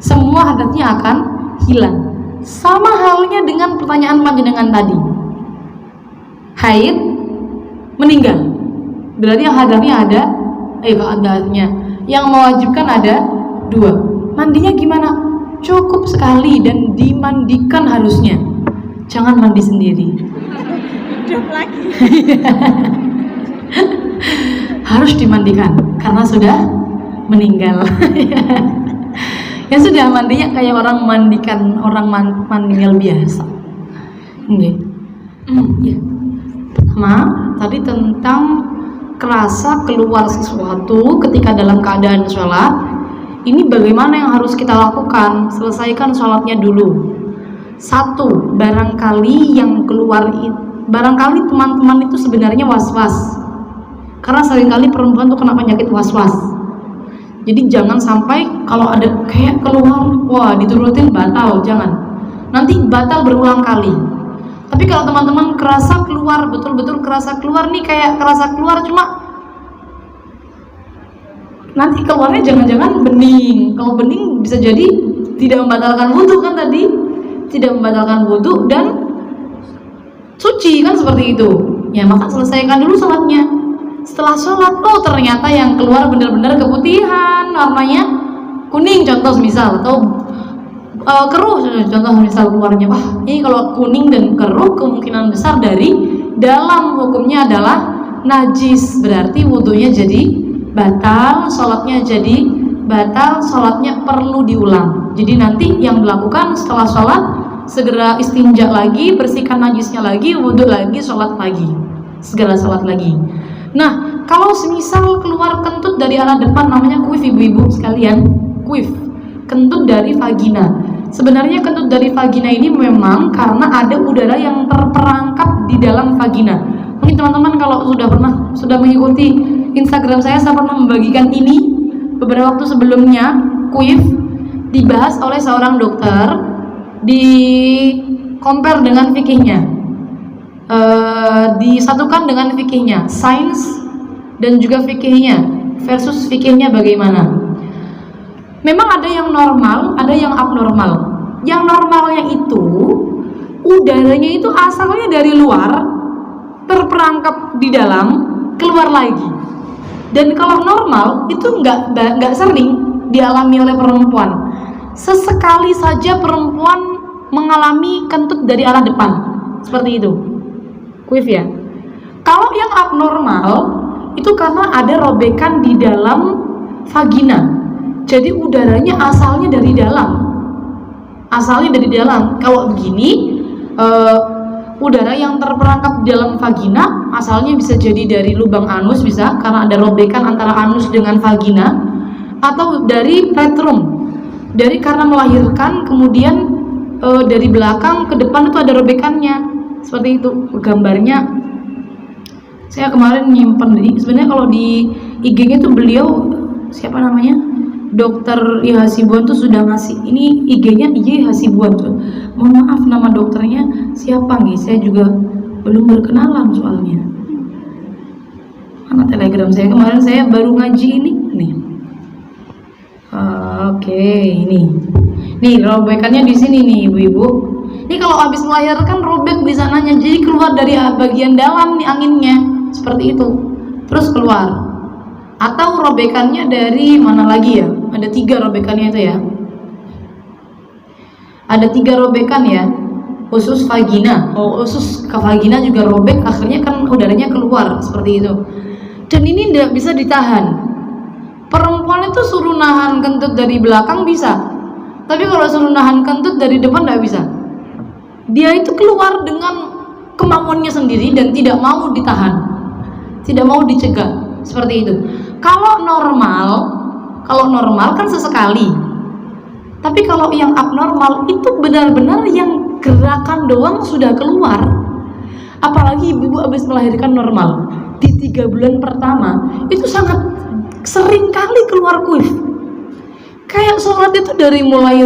semua hadatnya akan hilang. Sama halnya dengan pertanyaan panjenengan tadi, haid, meninggal, berarti yang hadatnya ada, hadatnya yang mewajibkan ada 2. Mandinya gimana? Cukup sekali dan dimandikan harusnya. Jangan mandi sendiri. Hidup lagi. Harus dimandikan karena sudah meninggal. Ya sudah, mandinya kayak orang mandikan orang meninggal biasa. Ya. Pertama, tadi tentang kerasa keluar sesuatu ketika dalam keadaan sholat. Ini bagaimana yang harus kita lakukan? Selesaikan sholatnya dulu. 1, barangkali yang keluar barangkali teman-teman itu sebenarnya was-was, karena seringkali perempuan tuh kena penyakit was-was. Jadi jangan sampai kalau ada kayak keluar, wah diturutin batal, jangan. Nanti batal berulang kali. Tapi kalau teman-teman kerasa keluar, betul-betul kerasa keluar nih, kayak kerasa keluar cuma nanti keluarnya jangan-jangan bening. Kalau bening bisa jadi tidak membatalkan wudhu kan tadi, tidak membatalkan wudhu dan suci kan, seperti itu. Ya maka selesaikan dulu sholatnya. Setelah sholat, oh ternyata yang keluar benar-benar keputihan, warnanya kuning contoh misal, atau keruh contoh misal keluarnya. Wah ini kalau kuning dan keruh kemungkinan besar dari dalam hukumnya adalah najis, berarti wudhunya jadi batal, sholatnya jadi batal, sholatnya perlu diulang. Jadi nanti yang dilakukan setelah sholat, segera istinja lagi, bersihkan najisnya lagi, wudhu lagi, sholat lagi, segera sholat lagi. Nah, kalau semisal keluar kentut dari arah depan, namanya kuif ibu-ibu sekalian, kuif, kentut dari vagina. Sebenarnya kentut dari vagina ini memang karena ada udara yang terperangkap di dalam vagina. Mungkin teman-teman kalau sudah mengikuti Instagram saya pernah membagikan ini beberapa waktu sebelumnya. Kuif dibahas oleh seorang dokter, di compare dengan fikihnya, disatukan dengan fikihnya, sains dan juga fikihnya versus fikihnya bagaimana. Memang ada yang normal, ada yang abnormal. Yang normalnya itu udaranya itu asalnya dari luar, terperangkap di dalam, keluar lagi. Dan kalau normal itu nggak sering dialami oleh perempuan. Sesekali saja perempuan mengalami kentut dari arah depan, seperti itu. Kuif ya. Kalau yang abnormal itu karena ada robekan di dalam vagina. Jadi udaranya asalnya dari dalam. Kalau begini, udara yang terperangkap di dalam vagina asalnya bisa jadi dari lubang anus, bisa karena ada robekan antara anus dengan vagina, atau dari retrum, dari karena melahirkan kemudian dari belakang ke depan itu ada robekannya, seperti itu gambarnya. Saya kemarin nyimpen, sebenarnya kalau di IG-nya tuh beliau siapa namanya, Dokter I Hasibuan tuh sudah ngasih, ini IG-nya IG Hasibuan tuh. Mohon maaf nama dokternya siapa nih, saya juga belum berkenalan soalnya. Mana telegram saya, kemarin saya baru ngaji ini nih. Oke, ini robekannya di sini nih ibu-ibu. Ini kalau habis melahirkan robek di sananya, jadi keluar dari bagian dalam nih anginnya, seperti itu, terus keluar. Atau robekannya dari mana lagi ya? Ada 3 robekannya itu ya. Ada 3 robekan ya. Usus vagina, usus ke vagina juga robek, akhirnya kan udaranya keluar seperti itu. Dan ini tidak bisa ditahan. Perempuan itu suruh nahan kentut dari belakang bisa, tapi kalau suruh nahan kentut dari depan tidak bisa. Dia itu keluar dengan kemauannya sendiri dan tidak mau ditahan, tidak mau dicegah, seperti itu. Kalau normal kan sesekali. Tapi kalau yang abnormal itu benar-benar yang gerakan doang sudah keluar. Apalagi ibu-ibu habis melahirkan normal, di 3 bulan pertama itu sangat sering kali keluar kuif. Kayak sholat itu dari mulai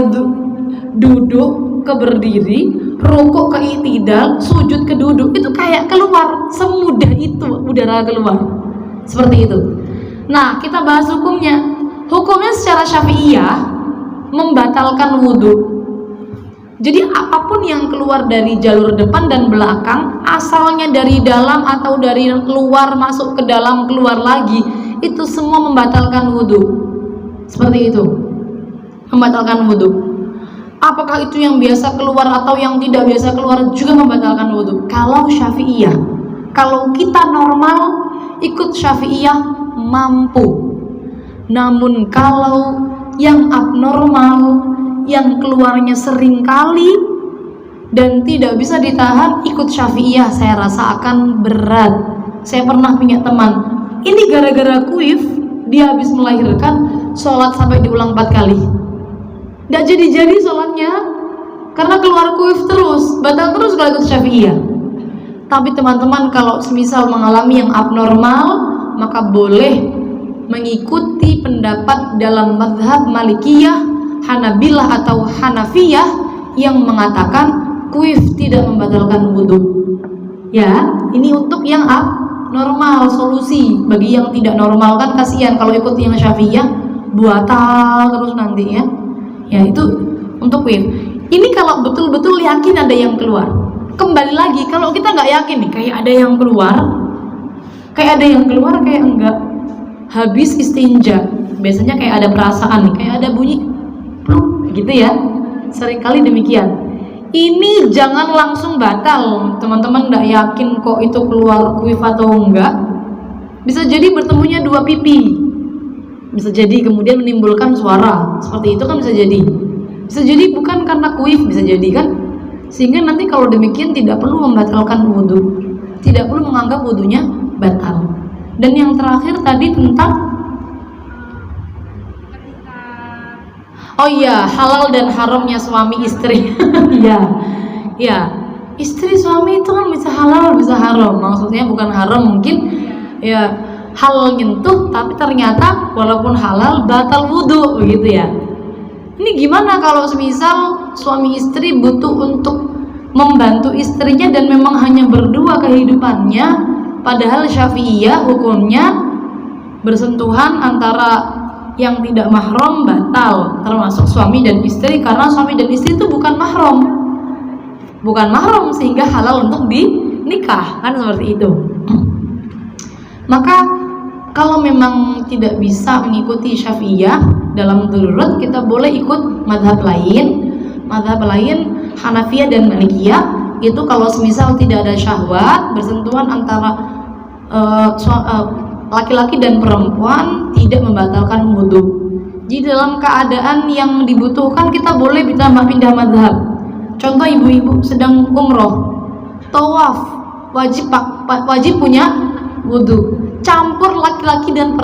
duduk ke berdiri, rukuk ke i'tidal, sujud ke duduk, itu kayak keluar, semudah itu udara keluar, seperti itu. Nah, kita bahas hukumnya. Hukumnya secara syafi'iyah membatalkan wudhu. Jadi apapun yang keluar dari jalur depan dan belakang, asalnya dari dalam atau dari luar masuk ke dalam keluar lagi, itu semua membatalkan wudhu. Seperti itu, membatalkan wudhu. Apakah itu yang biasa keluar atau yang tidak biasa keluar juga membatalkan wudhu. Kalau syafi'iyah, kalau kita normal ikut syafi'iyah mampu. Namun kalau yang abnormal, yang keluarnya sering kali dan tidak bisa ditahan, ikut syafi'iyah saya rasa akan berat. Saya pernah punya teman, ini gara-gara kuif, dia habis melahirkan sholat sampai diulang 4 kali, nggak jadi-jadi sholatnya karena keluar kuif terus, batal terus kalau ikut syafi'iyah. Tapi teman-teman, kalau semisal mengalami yang abnormal, maka boleh mengikuti pendapat dalam mazhab Malikiyah, Hanabilah atau Hanafiyah yang mengatakan kuif tidak membatalkan wudhu. Ya, ini untuk yang abnormal, solusi. Bagi yang tidak normal kan kasihan kalau ikut yang Syafi'iyah batal terus nanti ya. Ya, itu untuk kuif. Ini kalau betul-betul yakin ada yang keluar. Kembali lagi, kalau kita nggak yakin nih, kayak ada yang keluar, kayak enggak. Habis istinja, biasanya kayak ada perasaan nih, kayak ada bunyi pluk gitu ya. Seringkali demikian. Ini jangan langsung batal, teman-teman nggak yakin kok itu keluar kuif atau enggak. Bisa jadi bertemunya 2 pipi, bisa jadi kemudian menimbulkan suara, seperti itu kan bisa jadi. Bisa jadi bukan karena kuif, bisa jadi kan. Sehingga nanti kalau demikian tidak perlu membatalkan wudhu, tidak perlu menganggap wudhunya batal. Dan yang terakhir tadi tentang halal dan haramnya suami istri. Ya, istri suami itu kan bisa halal bisa haram. Maksudnya bukan haram, mungkin ya halal nyentuh, tapi ternyata walaupun halal batal wudhu begitu ya. Ini gimana kalau semisal suami istri butuh untuk membantu istrinya dan memang hanya berdua kehidupannya, padahal Syafi'iyah hukumnya bersentuhan antara yang tidak mahram batal, termasuk suami dan istri, karena suami dan istri itu bukan mahram sehingga halal untuk dinikah, kan seperti itu. Maka kalau memang tidak bisa mengikuti Syafi'iyah dalam darurat, kita boleh ikut madhab lain Hanafiyah dan Malikiyah. Itu kalau semisal tidak ada syahwat, bersentuhan antara laki-laki dan perempuan, tidak membatalkan wudhu. Jadi dalam keadaan yang dibutuhkan kita boleh pindah madhab. Contoh ibu-ibu sedang umroh, tawaf, wajib punya wudhu. Campur laki-laki dan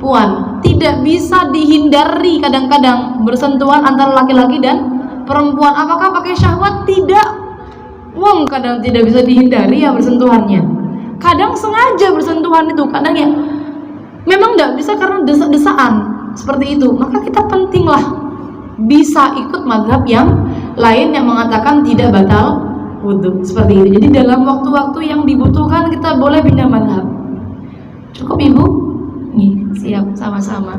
perempuan. Tidak bisa dihindari kadang-kadang bersentuhan antara laki-laki dan perempuan. Apakah pakai syahwat? Tidak. Wong kadang tidak bisa dihindari ya bersentuhannya. Kadang sengaja bersentuhan itu, kadang ya memang tidak bisa karena desak-desaan seperti itu. Maka kita pentinglah bisa ikut mazhab yang lain yang mengatakan tidak batal wudhu seperti itu. Jadi dalam waktu-waktu yang dibutuhkan kita boleh pindah mazhab. Cukup Ibu? Nih, siap sama-sama.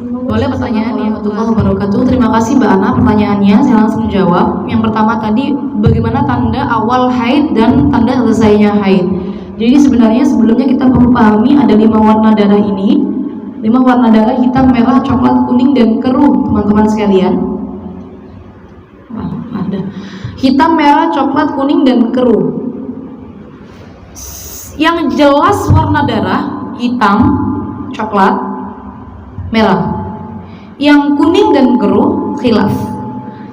Boleh pertanyaan ya, warahmatullahi wabarakatuh. Terima kasih Mbak Ana pertanyaannya. Saya langsung jawab. Yang pertama tadi bagaimana tanda awal haid dan tanda selesainya haid. Jadi sebenarnya sebelumnya kita perlu pahami ada 5 warna darah ini. 5 warna darah hitam, merah, coklat, kuning, dan keruh, teman-teman sekalian. Wah, ada hitam, merah, coklat, kuning, dan keruh. Yang jelas warna darah hitam, coklat, merah. Yang kuning dan keruh khilaf.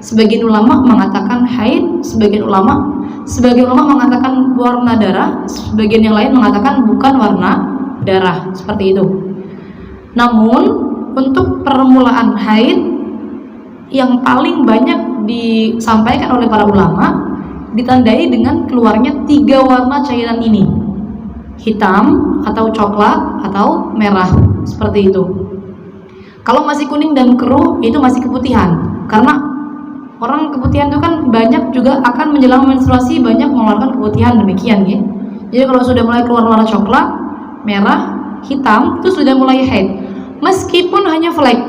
Sebagian ulama mengatakan haid, sebagian ulama mengatakan warna darah, sebagian yang lain mengatakan bukan warna darah, seperti itu. Namun untuk permulaan haid yang paling banyak disampaikan oleh para ulama ditandai dengan keluarnya 3 warna cairan ini, hitam atau coklat atau merah, seperti itu. Kalau masih kuning dan keruh itu masih keputihan, karena orang keputihan itu kan banyak juga akan menjelang menstruasi banyak mengeluarkan keputihan, demikian ya. Jadi kalau sudah mulai keluar warna coklat, merah, hitam itu sudah mulai haid. Meskipun hanya flek,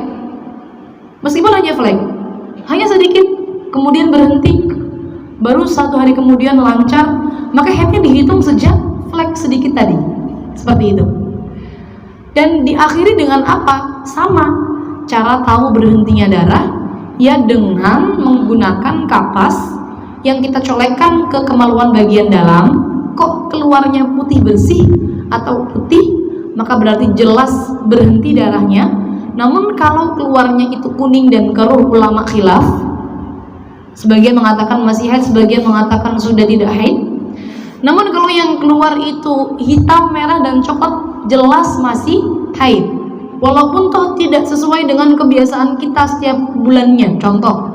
hanya sedikit, kemudian berhenti, baru 1 hari kemudian lancar, maka haidnya dihitung sejak flek sedikit tadi, seperti itu. Dan diakhiri dengan apa? Sama, cara tahu berhentinya darah ya dengan menggunakan kapas yang kita colekkan ke kemaluan bagian dalam. Kok keluarnya putih bersih atau putih, maka berarti jelas berhenti darahnya. Namun kalau keluarnya itu kuning dan keruh, ulama khilaf. Sebagian mengatakan masih haid, sebagian mengatakan sudah tidak haid. Namun kalau yang keluar itu hitam, merah, dan coklat, jelas masih haid. Walaupun toh tidak sesuai dengan kebiasaan kita setiap bulannya. Contoh,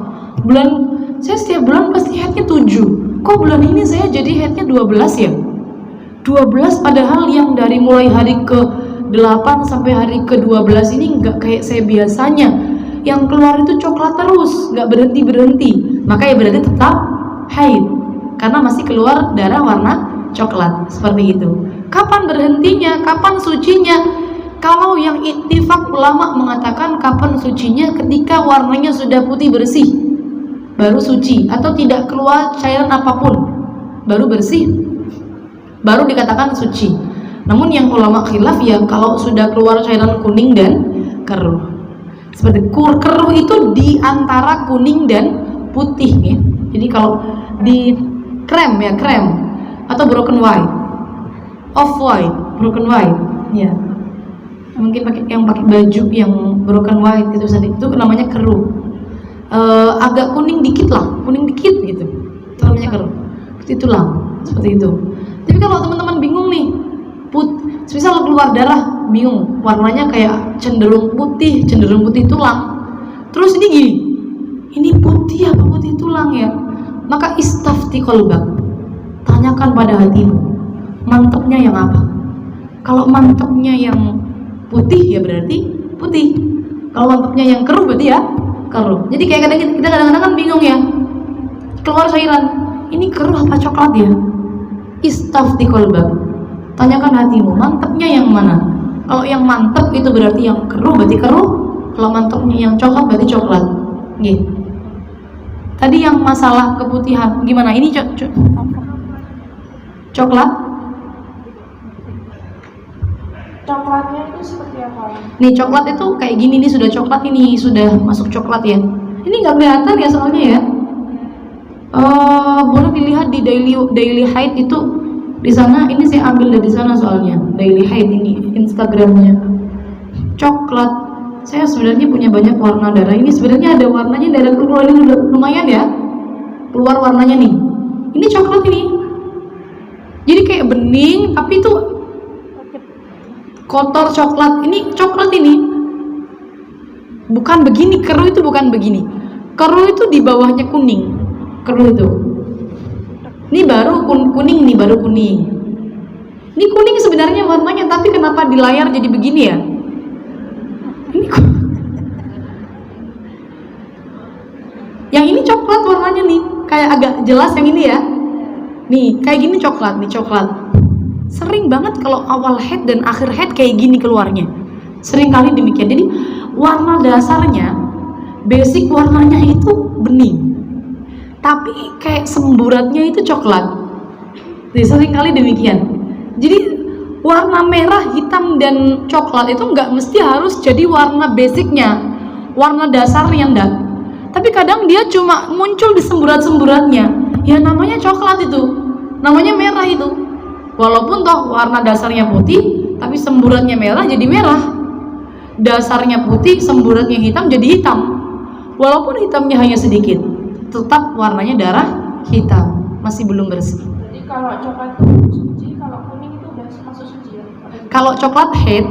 saya setiap bulan pasti haidnya 7. Kok bulan ini saya jadi haidnya 12 ya? 12 padahal yang dari mulai hari ke-8 sampai hari ke-12 ini nggak kayak saya biasanya. Yang keluar itu coklat terus, nggak berhenti-berhenti. Maka ya berarti tetap haid, karena masih keluar darah warna coklat, seperti itu. Kapan berhentinya? Kapan sucinya? Kalau yang ittifaq ulama mengatakan kapan sucinya ketika warnanya sudah putih bersih, baru suci, atau tidak keluar cairan apapun, baru bersih, baru dikatakan suci. Namun yang ulama khilaf ya kalau sudah keluar cairan kuning dan keruh. Seperti keruh itu di antara kuning dan putih ya. Jadi kalau di krem atau broken white, off white, broken white ya. Mungkin pakai baju yang broken white itu namanya keruh. Agak kuning dikit gitu. Itu namanya keruh. Itulah seperti itu. Tapi kalau teman-teman bingung nih, misal keluar darah, bingung warnanya kayak cenderung putih tulang. Terus ini gini, ini putih apa putih tulang ya? Maka istafti qalbak, tanyakan pada hatimu, mantepnya yang apa? Kalau mantepnya yang putih ya berarti putih. Kalau mantepnya yang keruh berarti ya keruh. Jadi kayak kita kadang-kadang kan bingung ya, keluar cairan, ini keruh apa coklat ya? Istafti qalbak, tanyakan hatimu, mantepnya yang mana? Kalau yang mantep itu berarti yang keruh berarti keruh. Kalau mantepnya yang coklat berarti coklat. Gitu. Tadi yang masalah keputihan gimana? Ini coklat. Coklatnya itu seperti apa? Nih coklat itu kayak gini nih, sudah coklat, ini sudah masuk coklat ya. Ini nggak kelihatan ya soalnya ya. Boleh dilihat di daily height itu di sana. Ini saya ambil dari sana soalnya daily height ini Instagramnya. Coklat. Saya sebenarnya punya banyak warna darah. Ini sebenarnya ada warnanya, darah keluar ini lumayan ya. Keluar warnanya nih. Ini coklat ini. Jadi kayak bening tapi itu kotor coklat. Ini coklat ini bukan begini, keruh itu bukan begini. Keruh itu di bawahnya kuning. Keruh itu. Ini baru kuning, ini baru kuning. Ini kuning sebenarnya warnanya, tapi kenapa di layar jadi begini ya? Ini yang ini coklat warnanya nih, kayak agak jelas yang ini ya. Nih, kayak gini coklat, nih coklat. Sering banget kalau awal head dan akhir head kayak gini keluarnya. Sering kali demikian. Jadi warna dasarnya, basic warnanya itu bening, tapi kayak semburatnya itu coklat. Jadi sering kali demikian. Jadi warna merah, hitam, dan coklat itu nggak mesti harus jadi warna basicnya, warna dasarnya enggak. Tapi kadang dia cuma muncul di semburat-semburatnya. Ya namanya coklat itu, namanya merah itu. Walaupun toh warna dasarnya putih, tapi semburatnya merah jadi merah. Dasarnya putih, semburatnya hitam jadi hitam. Walaupun hitamnya hanya sedikit, tetap warnanya darah hitam, masih belum bersih. Jadi kalau coklat itu suci, kalau kuning itu udah masuk suci ya? Kalau coklat head,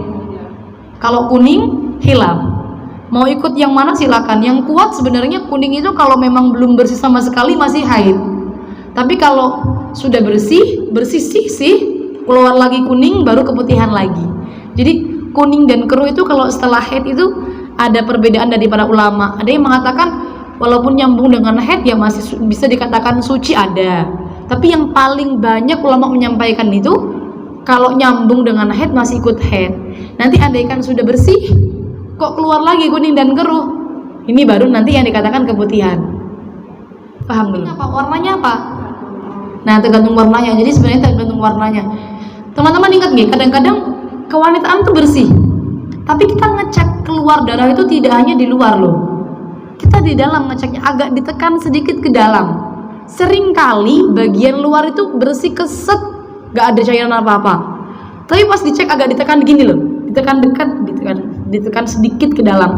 kalau kuning hilal. Mau ikut yang mana silakan. Yang kuat sebenarnya kuning itu kalau memang belum bersih sama sekali masih haid. Tapi kalau sudah bersih sih keluar lagi kuning baru keputihan lagi. Jadi kuning dan keruh itu kalau setelah haid itu ada perbedaan dari para ulama. Ada yang mengatakan walaupun nyambung dengan haid ya masih bisa dikatakan suci ada. Tapi yang paling banyak ulama menyampaikan itu kalau nyambung dengan haid masih ikut haid. Nanti andaikan sudah bersih kok keluar lagi kuning dan keruh, ini baru nanti yang dikatakan keputihan. Paham belum? Apa warnanya apa? Nah, tergantung warnanya. Jadi sebenarnya tergantung warnanya. Teman-teman ingat nggak? Kadang-kadang kewanitaan tuh bersih, tapi kita ngecek keluar darah itu tidak hanya di luar loh. Kita di dalam ngeceknya agak ditekan sedikit ke dalam. Seringkali bagian luar itu bersih keset, nggak ada cairan apa-apa. Tapi pas dicek agak ditekan gini loh, ditekan dekat, ditekan sedikit ke dalam.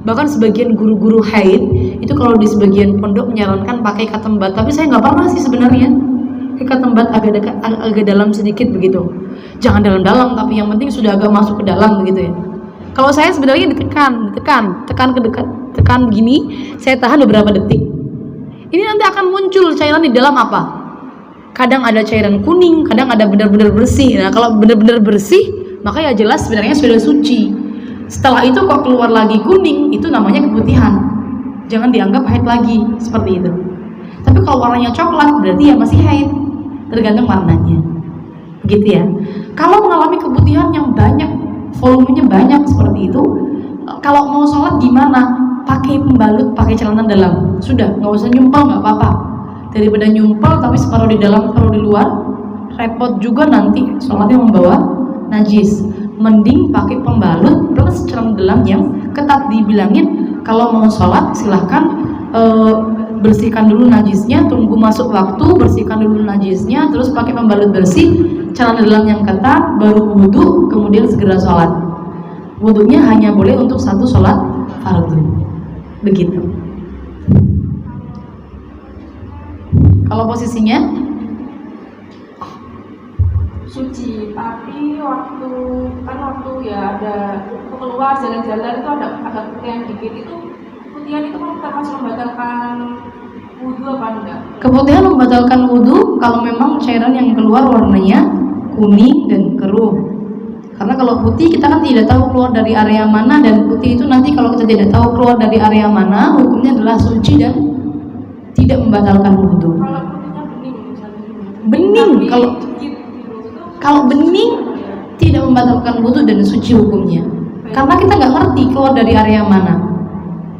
Bahkan sebagian guru-guru haid itu kalau di sebagian pondok menyarankan pakai katembat, tapi saya nggak pernah sih sebenarnya. Katembat agak dekat, agak dalam sedikit begitu. Jangan dalam-dalam, tapi yang penting sudah agak masuk ke dalam begitu ya. Kalau saya sebenarnya tekan ke dekat, tekan gini, saya tahan beberapa detik. Ini nanti akan muncul cairan di dalam apa? Kadang ada cairan kuning, kadang ada benar-benar bersih. Nah, kalau benar-benar bersih, maka ya jelas sebenarnya sudah suci. Setelah itu kok keluar lagi kuning, itu namanya keputihan. Jangan dianggap haid lagi, seperti itu. Tapi kalau warnanya coklat, berarti ya masih haid. Tergantung warnanya. Begitu ya. Kalau mengalami keputihan yang banyak, volumenya banyak seperti itu, kalau mau sholat gimana? Pakai pembalut, pakai celana dalam. Sudah, nggak usah nyumpel, nggak apa-apa. Daripada nyumpel tapi separuh di dalam, separuh di luar, repot juga nanti sholatnya membawa najis. Mending pakai pembalut plus celana dalam yang ketat. Dibilangin kalau mau sholat silahkan bersihkan dulu najisnya, tunggu masuk waktu, bersihkan dulu najisnya, terus pakai pembalut bersih, celana dalam yang ketat, baru wudhu, kemudian segera sholat. Wudhunya hanya boleh untuk satu sholat fardu. Begitu. Kalau posisinya suci, tapi waktu ya ada keluar jalan-jalan itu ada putihan dikit, itu putihan itu kan termasuk membatalkan wudhu apa enggak? Keputihan membatalkan wudhu kalau memang cairan yang keluar warnanya kuning dan keruh. Karena kalau putih kita kan tidak tahu keluar dari area mana, dan putih itu nanti kalau kita tidak tahu keluar dari area mana, hukumnya adalah suci dan tidak membatalkan wudhu. Kalau putihnya bening misalnya. Bening, kalau bening ya. tidak membatalkan wudhu dan suci hukumnya. Karena kita nggak ngerti keluar dari area mana,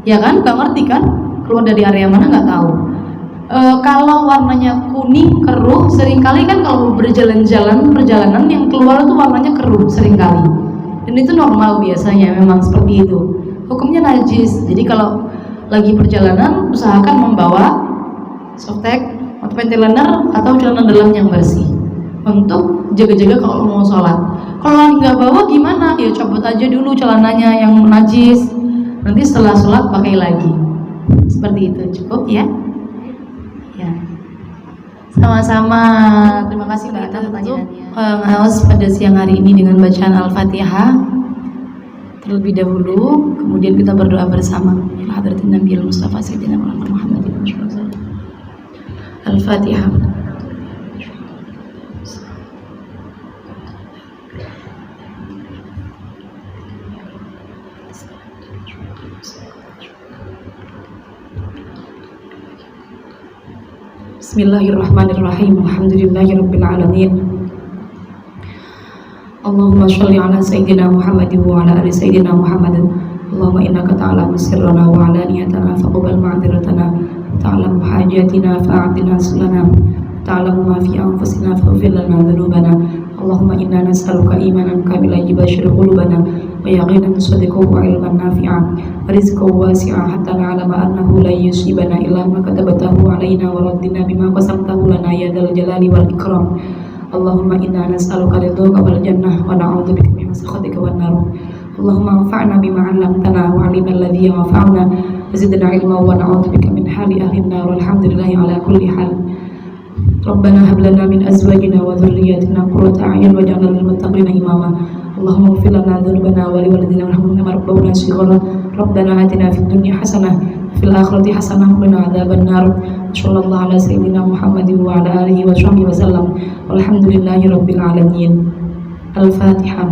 ya kan? Nggak ngerti kan? Keluar dari area mana nggak tahu. Kalau warnanya kuning keruh, seringkali kan kalau perjalanan yang keluar itu warnanya keruh seringkali, dan itu normal biasanya memang seperti itu. Hukumnya najis. Jadi kalau lagi perjalanan usahakan membawa softtek atau panty liner atau celana dalam yang bersih untuk jaga-jaga kalau mau sholat. Kalau lagi nggak bawa gimana? Ya copot aja dulu celananya yang najis, nanti setelah sholat pakai lagi. Seperti itu, cukup ya. Ya. Sama-sama. Terima kasih Mbak atas pertanyaannya. Ngawas pada siang hari ini dengan bacaan Al-Fatihah terlebih dahulu, kemudian kita berdoa bersama. Hadratin Nabi Mustafa Sayyidina Muhammad Al-Fatihah. Bismillahirrahmanirrahim. Alhamdulillahirabbil alamin. Allahumma shalli ala sayyidina Muhammadin wa ala ali sayyidina Muhammad. Allahumma innaka ta'lamu sirrana wa alaniyatana faqbal ma'dziratana, ta'lamu hajatina fa'atina sulana, ta'lamu ma fi anfusina faghfir lana dhunubana. Allahumma inna nas'aluka imanan kamilan yubashshiru qulubana wa yaqinan sadiqan wa ilman nafi'an wa rizqan wasi'an hatta na'lama annahu la yusibana illa ma katabtahu alaina wa raddina bima qasamtahu lana ya dzal jalali wal ikram. Allahumma inna nas'aluka ridhaka wal jannah wa na'udzubika min sakhatika wan nar. Allahumma anfa'na bima 'allamtana wa 'allimna alladhi yanfa'una wa zidna 'ilman wa na'udzubika min hali ahli an-nar. Walhamdulillahi ala kulli hal. Rabbana hab lana min azwajina wa dhurriyyatina qurrata a'yun waj'alna lil muttaqina imama. Allahumma ighfir lana dhunubana wa li walidina warhamhum kama rabbawna shighara. Rabbana atina fid dunya hasanah wa fil akhirati hasanah wa qina adzaban nar. Sallallahu ala sayyidina Muhammadin wa ala alihi wa sahbihi wa sallam. Walhamdulillahi rabbil alamin. Al-Fatihah.